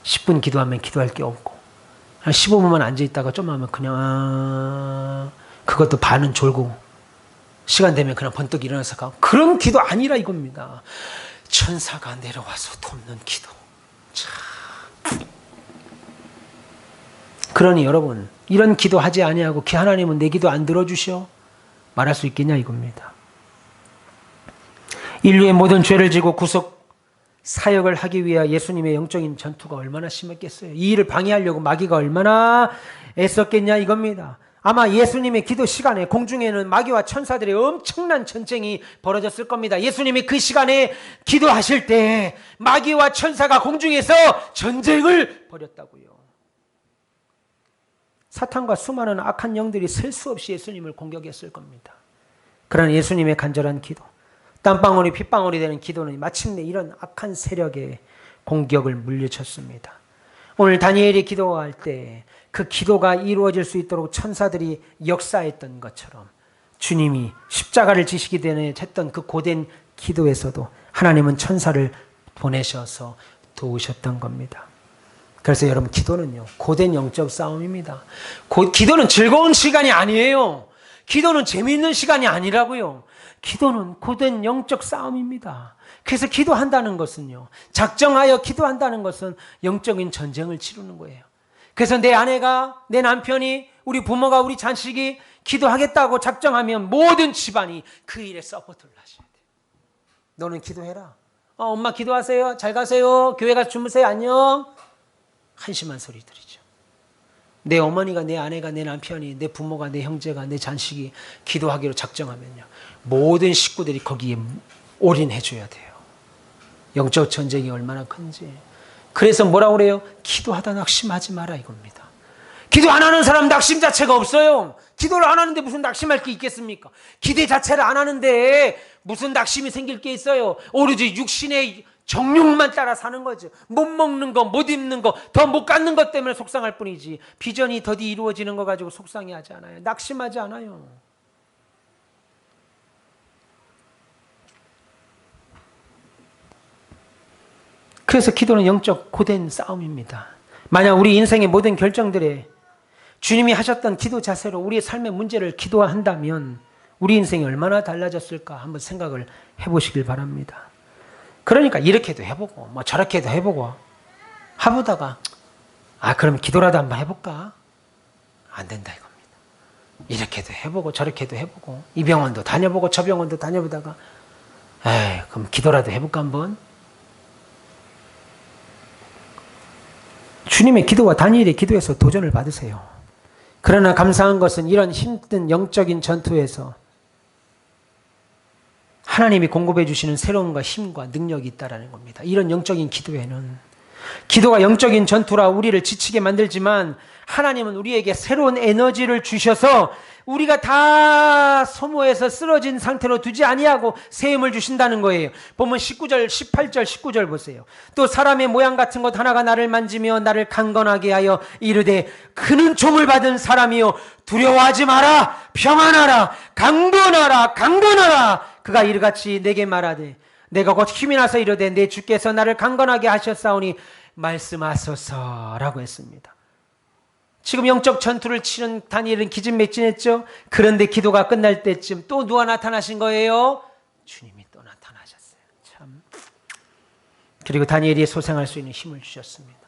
10분 기도하면 기도할 게 없고 한 15분만 앉아있다가 좀 하면 그냥 그것도 반은 졸고 시간 되면 그냥 번뜩 일어나서 가고, 그런 기도 아니라 이겁니다. 천사가 내려와서 돕는 기도. 참. 그러니 여러분, 이런 기도 하지 아니하고 하나님은 내 기도 안 들어주셔? 말할 수 있겠냐 이겁니다. 인류의 모든 죄를 지고 구속 사역을 하기 위해 예수님의 영적인 전투가 얼마나 심했겠어요. 이 일을 방해하려고 마귀가 얼마나 애썼겠냐 이겁니다. 아마 예수님의 기도 시간에 공중에는 마귀와 천사들의 엄청난 전쟁이 벌어졌을 겁니다. 예수님이 그 시간에 기도하실 때 마귀와 천사가 공중에서 전쟁을 벌였다고요. 사탄과 수많은 악한 영들이 셀 수 없이 예수님을 공격했을 겁니다. 그러나 예수님의 간절한 기도, 땀방울이 핏방울이 되는 기도는 마침내 이런 악한 세력의 공격을 물리쳤습니다. 오늘 다니엘이 기도할 때 그 기도가 이루어질 수 있도록 천사들이 역사했던 것처럼 주님이 십자가를 지시기 전에 했던 그 고된 기도에서도 하나님은 천사를 보내셔서 도우셨던 겁니다. 그래서 여러분, 기도는요, 고된 영적 싸움입니다. 기도는 즐거운 시간이 아니에요. 기도는 재미있는 시간이 아니라고요. 기도는 고된 영적 싸움입니다. 그래서 기도한다는 것은요, 작정하여 기도한다는 것은 영적인 전쟁을 치르는 거예요. 그래서 내 아내가, 내 남편이, 우리 부모가, 우리 자식이 기도하겠다고 작정하면 모든 집안이 그 일에 서포트를 하셔야 돼요. 너는 기도해라. 엄마 기도하세요. 잘 가세요. 교회 가서 주무세요. 안녕. 한심한 소리들이죠. 내 어머니가, 내 아내가, 내 남편이, 내 부모가, 내 형제가, 내 자식이 기도하기로 작정하면요, 모든 식구들이 거기에 올인해 줘야 돼요. 영적 전쟁이 얼마나 큰지. 그래서 뭐라고 그래요? 기도하다 낙심하지 마라 이겁니다. 기도 안 하는 사람 낙심 자체가 없어요. 기도를 안 하는데 무슨 낙심할 게 있겠습니까? 기대 자체를 안 하는데 무슨 낙심이 생길 게 있어요? 오로지 육신의 정욕만 따라 사는 거죠. 못 먹는 거, 못 입는 거, 더 못 갖는 것 때문에 속상할 뿐이지, 비전이 더디 이루어지는 거 가지고 속상해하지 않아요. 낙심하지 않아요. 그래서 기도는 영적 고된 싸움입니다. 만약 우리 인생의 모든 결정들에 주님이 하셨던 기도 자세로 우리의 삶의 문제를 기도한다면 우리 인생이 얼마나 달라졌을까 한번 생각을 해보시길 바랍니다. 그러니까 이렇게도 해보고 뭐 저렇게도 해보고 하보다가 그럼 기도라도 한번 해볼까? 안 된다 이겁니다. 이렇게도 해보고 저렇게도 해보고 이 병원도 다녀보고 저 병원도 다녀보다가 그럼 기도라도 해볼까 한번? 주님의 기도와 다니엘의 기도에서 도전을 받으세요. 그러나 감사한 것은 이런 힘든 영적인 전투에서 하나님이 공급해 주시는 새로움과 힘과 능력이 있다는 겁니다. 이런 영적인 기도에는 기도가 영적인 전투라 우리를 지치게 만들지만 하나님은 우리에게 새로운 에너지를 주셔서 우리가 다 소모해서 쓰러진 상태로 두지 아니하고 새 힘을 주신다는 거예요. 보면 19절, 18절, 19절 보세요. 또 사람의 모양 같은 것 하나가 나를 만지며 나를 강건하게 하여 이르되 그는 종을 받은 사람이요 두려워하지 마라, 평안하라, 강건하라, 강건하라. 그가 이르같이 내게 말하되 내가 곧 힘이 나서 이르되 내 주께서 나를 강건하게 하셨사오니 말씀하소서라고 했습니다. 지금 영적 전투를 치른 다니엘은 기진맥진했죠. 그런데 기도가 끝날 때쯤 또 누가 나타나신 거예요? 주님이 또 나타나셨어요. 참. 그리고 다니엘이 소생할 수 있는 힘을 주셨습니다.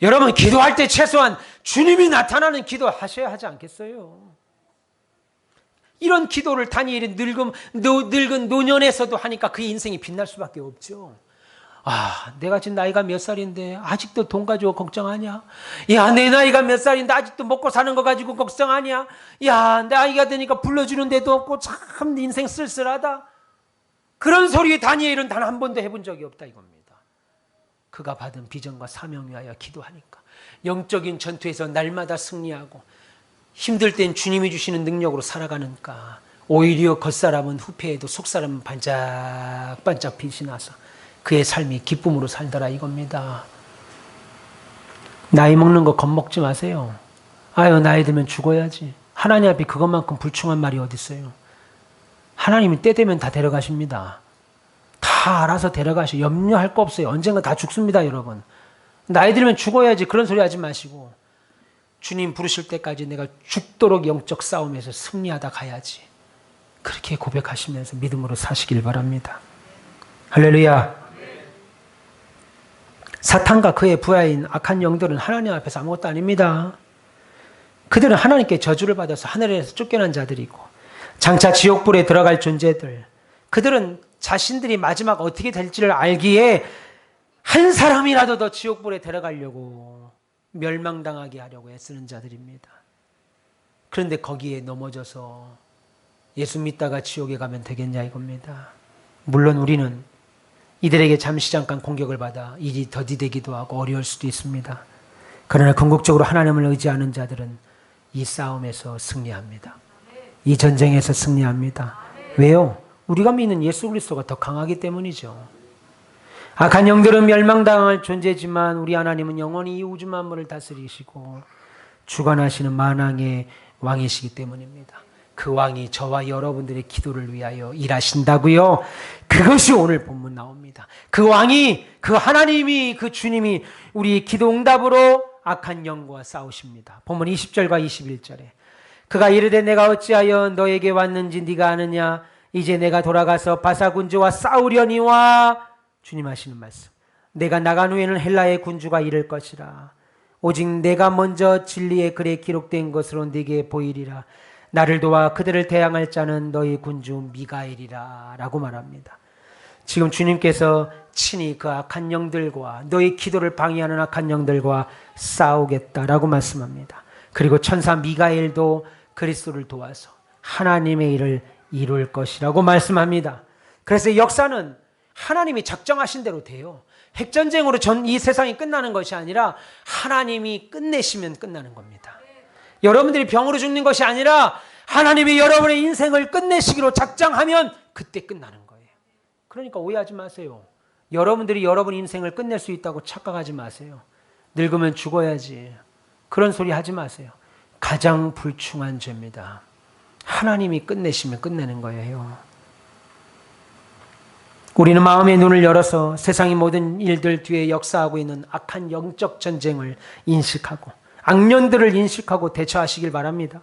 여러분, 기도할 때 최소한 주님이 나타나는 기도 하셔야 하지 않겠어요? 이런 기도를 다니엘이 늙은 노년에서도 하니까 그의 인생이 빛날 수밖에 없죠. 내가 지금 나이가 몇 살인데 아직도 돈 가지고 걱정하냐? 야, 내 나이가 몇 살인데 아직도 먹고 사는 거 가지고 걱정하냐? 야, 나이가 되니까 불러주는 데도 없고 참 인생 쓸쓸하다. 그런 소리 다니엘은 단 한 번도 해본 적이 없다 이겁니다. 그가 받은 비전과 사명 위하여 기도하니까 영적인 전투에서 날마다 승리하고 힘들 땐 주님이 주시는 능력으로 살아가니까 오히려 겉사람은 후패해도 속사람은 반짝반짝 빛이 나서 그의 삶이 기쁨으로 살더라 이겁니다. 나이 먹는 거 겁먹지 마세요. 나이 들면 죽어야지. 하나님 앞에 그것만큼 불충한 말이 어디 있어요. 하나님이 때 되면 다 데려가십니다. 다 알아서 데려가시고 염려할 거 없어요. 언젠가 다 죽습니다 여러분. 나이 들면 죽어야지 그런 소리 하지 마시고 주님 부르실 때까지 내가 죽도록 영적 싸움에서 승리하다 가야지. 그렇게 고백하시면서 믿음으로 사시길 바랍니다. 할렐루야. 사탄과 그의 부하인 악한 영들은 하나님 앞에서 아무것도 아닙니다. 그들은 하나님께 저주를 받아서 하늘에서 쫓겨난 자들이고 장차 지옥불에 들어갈 존재들, 그들은 자신들이 마지막 어떻게 될지를 알기에 한 사람이라도 더 지옥불에 들어가려고 멸망당하게 하려고 애쓰는 자들입니다. 그런데 거기에 넘어져서 예수 믿다가 지옥에 가면 되겠냐 이겁니다. 물론 우리는 이들에게 잠시 잠깐 공격을 받아 일이 더디되기도 하고 어려울 수도 있습니다. 그러나 궁극적으로 하나님을 의지하는 자들은 이 싸움에서 승리합니다. 이 전쟁에서 승리합니다. 왜요? 우리가 믿는 예수 그리스도가 더 강하기 때문이죠. 악한 영들은 멸망당할 존재지만 우리 하나님은 영원히 이 우주 만물을 다스리시고 주관하시는 만왕의 왕이시기 때문입니다. 그 왕이 저와 여러분들의 기도를 위하여 일하신다고요. 그것이 오늘 본문 나옵니다. 그 왕이, 그 하나님이, 그 주님이 우리 기도 응답으로 악한 영과 싸우십니다. 본문 20절과 21절에 그가 이르되 내가 어찌하여 너에게 왔는지 네가 아느냐? 이제 내가 돌아가서 바사 군주와 싸우려니와. 주님 하시는 말씀. 내가 나간 후에는 헬라의 군주가 이를 것이라. 오직 내가 먼저 진리의 글에 기록된 것으로 네게 보이리라. 나를 도와 그들을 대항할 자는 너희 군주 미가엘이라 라고 말합니다. 지금 주님께서 친히 그 악한 영들과 너희 기도를 방해하는 악한 영들과 싸우겠다라고 말씀합니다. 그리고 천사 미가엘도 그리스도를 도와서 하나님의 일을 이룰 것이라고 말씀합니다. 그래서 역사는 하나님이 작정하신 대로 돼요. 핵전쟁으로 이 세상이 끝나는 것이 아니라 하나님이 끝내시면 끝나는 겁니다. 여러분들이 병으로 죽는 것이 아니라 하나님이 여러분의 인생을 끝내시기로 작정하면 그때 끝나는 거예요. 그러니까 오해하지 마세요. 여러분들이 여러분 인생을 끝낼 수 있다고 착각하지 마세요. 늙으면 죽어야지. 그런 소리 하지 마세요. 가장 불충한 죄입니다. 하나님이 끝내시면 끝내는 거예요. 우리는 마음의 눈을 열어서 세상의 모든 일들 뒤에 역사하고 있는 악한 영적 전쟁을 인식하고 악년들을 인식하고 대처하시길 바랍니다.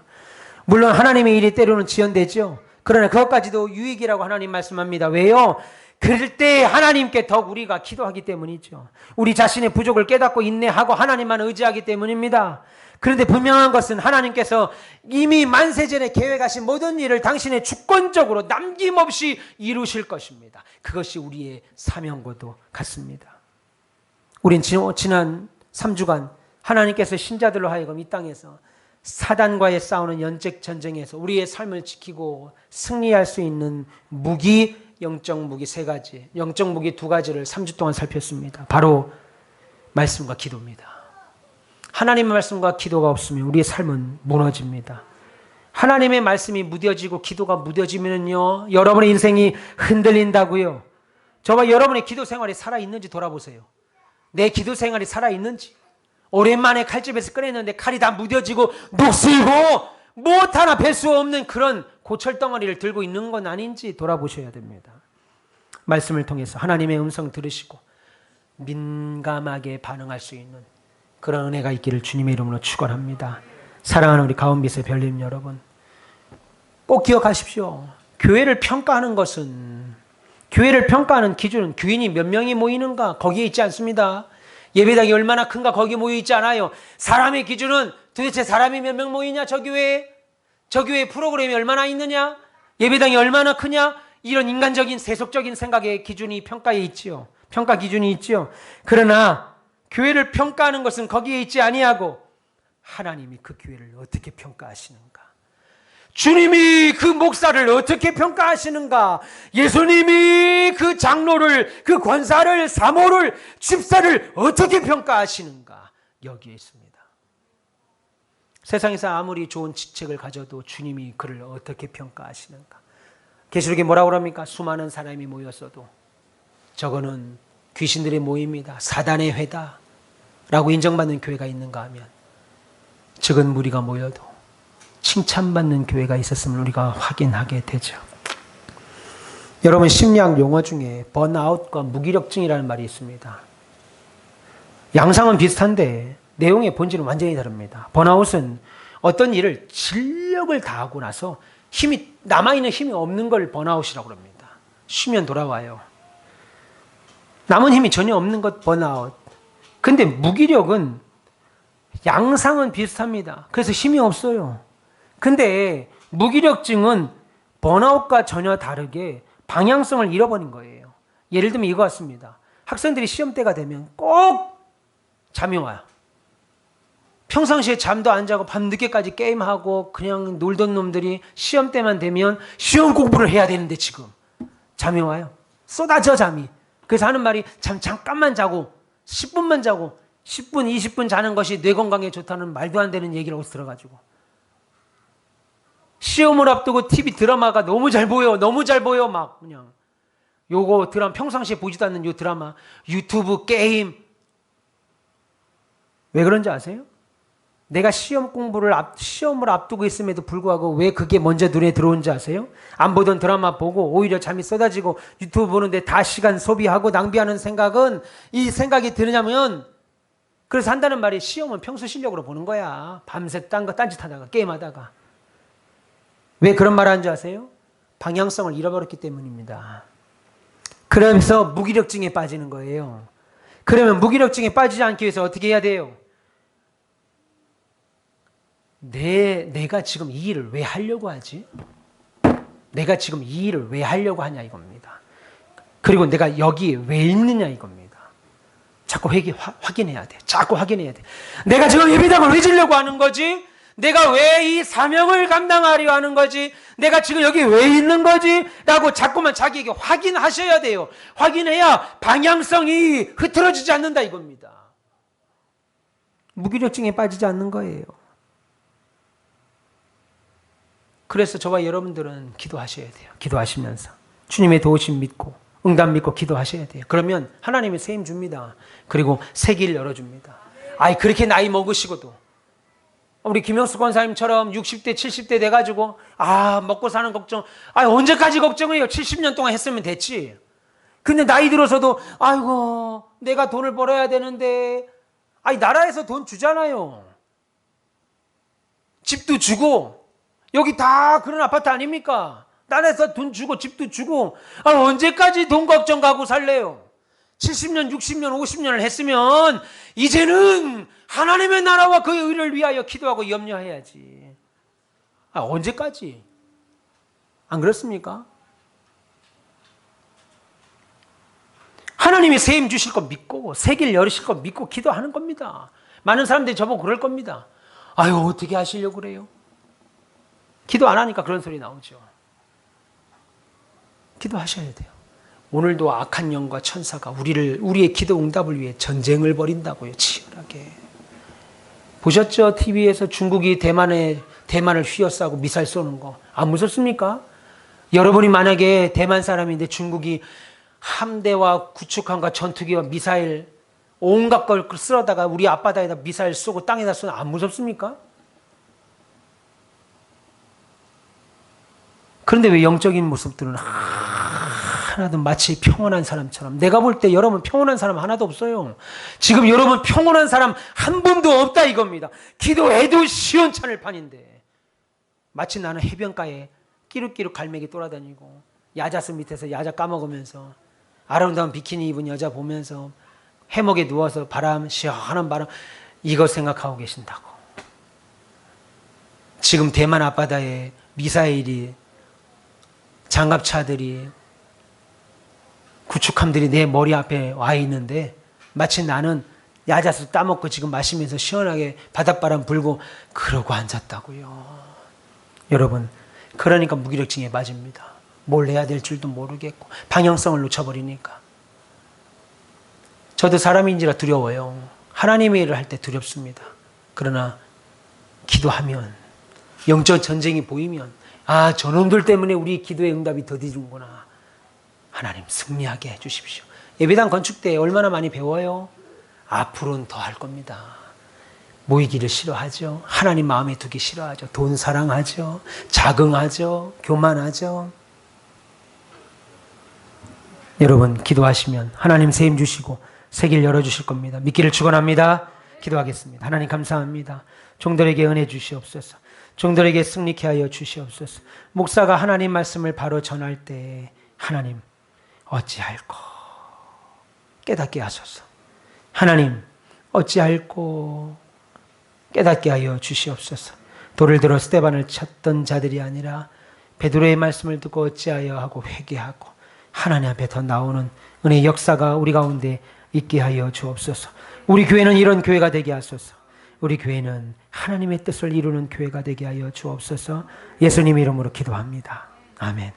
물론 하나님의 일이 때로는 지연되죠. 그러나 그것까지도 유익이라고 하나님 말씀합니다. 왜요? 그럴 때 하나님께 더욱 우리가 기도하기 때문이죠. 우리 자신의 부족을 깨닫고 인내하고 하나님만 의지하기 때문입니다. 그런데 분명한 것은 하나님께서 이미 만세전에 계획하신 모든 일을 당신의 주권적으로 남김없이 이루실 것입니다. 그것이 우리의 사명과도 같습니다. 우린 지난 3주간 하나님께서 신자들로 하여금 이 땅에서 사단과의 싸우는 영적 전쟁에서 우리의 삶을 지키고 승리할 수 있는 무기, 영적 무기 3가지, 영적 무기 2가지를 3주 동안 살폈습니다. 바로 말씀과 기도입니다. 하나님의 말씀과 기도가 없으면 우리의 삶은 무너집니다. 하나님의 말씀이 무뎌지고 기도가 무뎌지면요, 여러분의 인생이 흔들린다고요. 저와 여러분의 기도 생활이 살아있는지 돌아보세요. 내 기도 생활이 살아있는지. 오랜만에 칼집에서 꺼냈는데 칼이 다 무뎌지고 녹슬고 못 하나 뵐 수 없는 그런 고철덩어리를 들고 있는 건 아닌지 돌아보셔야 됩니다. 말씀을 통해서 하나님의 음성 들으시고 민감하게 반응할 수 있는 그런 은혜가 있기를 주님의 이름으로 축원합니다. 사랑하는 우리 가온빛의 별님 여러분, 꼭 기억하십시오. 교회를 평가하는 것은, 교회를 평가하는 기준은 교인이 몇 명이 모이는가 거기에 있지 않습니다. 예배당이 얼마나 큰가 거기 모여 있지 않아요. 사람의 기준은 도대체 사람이 몇 명 모이냐 저 교회에, 저 교회 프로그램이 얼마나 있느냐, 예배당이 얼마나 크냐, 이런 인간적인 세속적인 생각의 기준이 평가에 있지요. 평가 기준이 있지요. 그러나 교회를 평가하는 것은 거기에 있지 아니하고 하나님이 그 교회를 어떻게 평가하시는가, 주님이 그 목사를 어떻게 평가하시는가, 예수님이 그 장로를, 그 권사를, 사모를, 집사를 어떻게 평가하시는가, 여기에 있습니다. 세상에서 아무리 좋은 직책을 가져도 주님이 그를 어떻게 평가하시는가. 계시록에 뭐라고 합니까? 수많은 사람이 모였어도 저거는 귀신들의 모임이다, 사단의 회다 라고 인정받는 교회가 있는가 하면 적은 무리가 모여도 칭찬받는 교회가 있었음을 우리가 확인하게 되죠. 여러분, 심리학 용어 중에 번아웃과 무기력증이라는 말이 있습니다. 양상은 비슷한데 내용의 본질은 완전히 다릅니다. 번아웃은 어떤 일을 진력을 다하고 나서 남아있는 힘이 없는 걸 번아웃이라고 합니다. 쉬면 돌아와요. 남은 힘이 전혀 없는 것 번아웃. 근데 무기력은 양상은 비슷합니다. 그래서 힘이 없어요. 근데 무기력증은 번아웃과 전혀 다르게 방향성을 잃어버린 거예요. 예를 들면 이거 같습니다. 학생들이 시험 때가 되면 꼭 잠이 와요. 평상시에 잠도 안 자고 밤늦게까지 게임하고 그냥 놀던 놈들이 시험 때만 되면 시험 공부를 해야 되는데 지금 잠이 와요. 쏟아져 잠이. 그래서 하는 말이 잠깐만 자고 10분만 자고 10분, 20분 자는 것이 뇌 건강에 좋다는 말도 안 되는 얘기를 어디서 들어가지고. 시험을 앞두고 TV 드라마가 너무 잘 보여. 너무 잘 보여. 막 그냥. 요거 드라마 평상시에 보지도 않는 요 드라마, 유튜브, 게임. 왜 그런지 아세요? 내가 시험을 앞두고 있음에도 불구하고 왜 그게 먼저 눈에 들어온지 아세요? 안 보던 드라마 보고 오히려 잠이 쏟아지고 유튜브 보는데 다 시간 소비하고 낭비하는 생각은 이 생각이 드느냐면 그래서 한다는 말이 시험은 평소 실력으로 보는 거야. 밤새 딴짓하다가 게임하다가. 왜 그런 말 하는지 아세요? 방향성을 잃어버렸기 때문입니다. 그러면서 무기력증에 빠지는 거예요. 그러면 무기력증에 빠지지 않기 위해서 어떻게 해야 돼요? 내가 지금 이 일을 왜 하려고 하지? 내가 지금 이 일을 왜 하려고 하냐 이겁니다. 그리고 내가 여기에 왜 있느냐 이겁니다. 자꾸 확인해야 돼. 자꾸 확인해야 돼. 내가 지금 예배당을 왜 지려고 하는 거지? 내가 왜 이 사명을 감당하려 하는 거지? 내가 지금 여기 왜 있는 거지? 라고 자꾸만 자기에게 확인하셔야 돼요. 확인해야 방향성이 흐트러지지 않는다 이겁니다. 무기력증에 빠지지 않는 거예요. 그래서 저와 여러분들은 기도하셔야 돼요. 기도하시면서 주님의 도우심 믿고 응답 믿고 기도하셔야 돼요. 그러면 하나님이 새 힘 줍니다. 그리고 새 길 열어줍니다. 그렇게 나이 먹으시고도 우리 김영수 권사님처럼 60대 70대 돼가지고 먹고 사는 걱정 언제까지 걱정해요. 70년 동안 했으면 됐지. 근데 나이 들어서도 아이고 내가 돈을 벌어야 되는데 나라에서 돈 주잖아요. 집도 주고 여기 다 그런 아파트 아닙니까? 나라에서 돈 주고 집도 주고 언제까지 돈 걱정 가고 살래요? 70년, 60년, 50년을 했으면 이제는 하나님의 나라와 그의 의를 위하여 기도하고 염려해야지. 언제까지? 안 그렇습니까? 하나님이 새 힘 주실 거 믿고 새 길 열으실 거 믿고 기도하는 겁니다. 많은 사람들이 저보고 그럴 겁니다. 어떻게 하시려고 그래요? 기도 안 하니까 그런 소리 나오죠. 기도하셔야 돼요. 오늘도 악한 영과 천사가 우리의 기도 응답을 위해 전쟁을 벌인다고요. 치열하게. 보셨죠? TV에서 중국이 대만을 휘어싸고 미사일 쏘는 거. 안 무섭습니까? 여러분이 만약에 대만 사람인데 중국이 함대와 구축함과 전투기와 미사일 온갖 걸 쓸어다가 우리 앞바다에다 미사일 쏘고 땅에다 쏘면 안 무섭습니까? 그런데 왜 영적인 모습들은 하나도 마치 평온한 사람처럼. 내가 볼 때 여러분 평온한 사람 하나도 없어요. 지금 여러분 평온한 사람 한 분도 없다 이겁니다. 기도해도 시원찮을 판인데 마치 나는 해변가에 끼룩끼룩 갈매기 돌아다니고 야자수 밑에서 야자 까먹으면서 아름다운 비키니 입은 여자 보면서 해먹에 누워서 시원한 바람 이거 생각하고 계신다고. 지금 대만 앞바다에 미사일이 장갑차들이 구축함들이 내 머리 앞에 와 있는데 마치 나는 야자수 따먹고 지금 마시면서 시원하게 바닷바람 불고 그러고 앉았다고요. 여러분 그러니까 무기력증에 빠집니다. 뭘 해야 될 줄도 모르겠고 방향성을 놓쳐버리니까. 저도 사람인지라 두려워요. 하나님의 일을 할 때 두렵습니다. 그러나 기도하면 영적 전쟁이 보이면 저놈들 때문에 우리 기도의 응답이 더디는구나. 하나님 승리하게 해주십시오. 예배당 건축 때 얼마나 많이 배워요? 앞으로는 더 할 겁니다. 모이기를 싫어하죠. 하나님 마음에 두기 싫어하죠. 돈 사랑하죠. 자긍하죠. 교만하죠. 여러분 기도하시면 하나님 새 힘 주시고 새 길 열어주실 겁니다. 믿기를 축원합니다. 기도하겠습니다. 하나님 감사합니다. 종들에게 은혜 주시옵소서. 종들에게 승리케 하여 주시옵소서. 목사가 하나님 말씀을 바로 전할 때 하나님 어찌할꼬 깨닫게 하소서. 하나님 어찌할꼬 깨닫게 하여 주시옵소서. 돌을 들어 스데반을 쳤던 자들이 아니라 베드로의 말씀을 듣고 어찌하여 하고 회개하고 하나님 앞에 더 나오는 은혜의 역사가 우리 가운데 있게 하여 주옵소서. 우리 교회는 이런 교회가 되게 하소서. 우리 교회는 하나님의 뜻을 이루는 교회가 되게 하여 주옵소서. 예수님 이름으로 기도합니다. 아멘.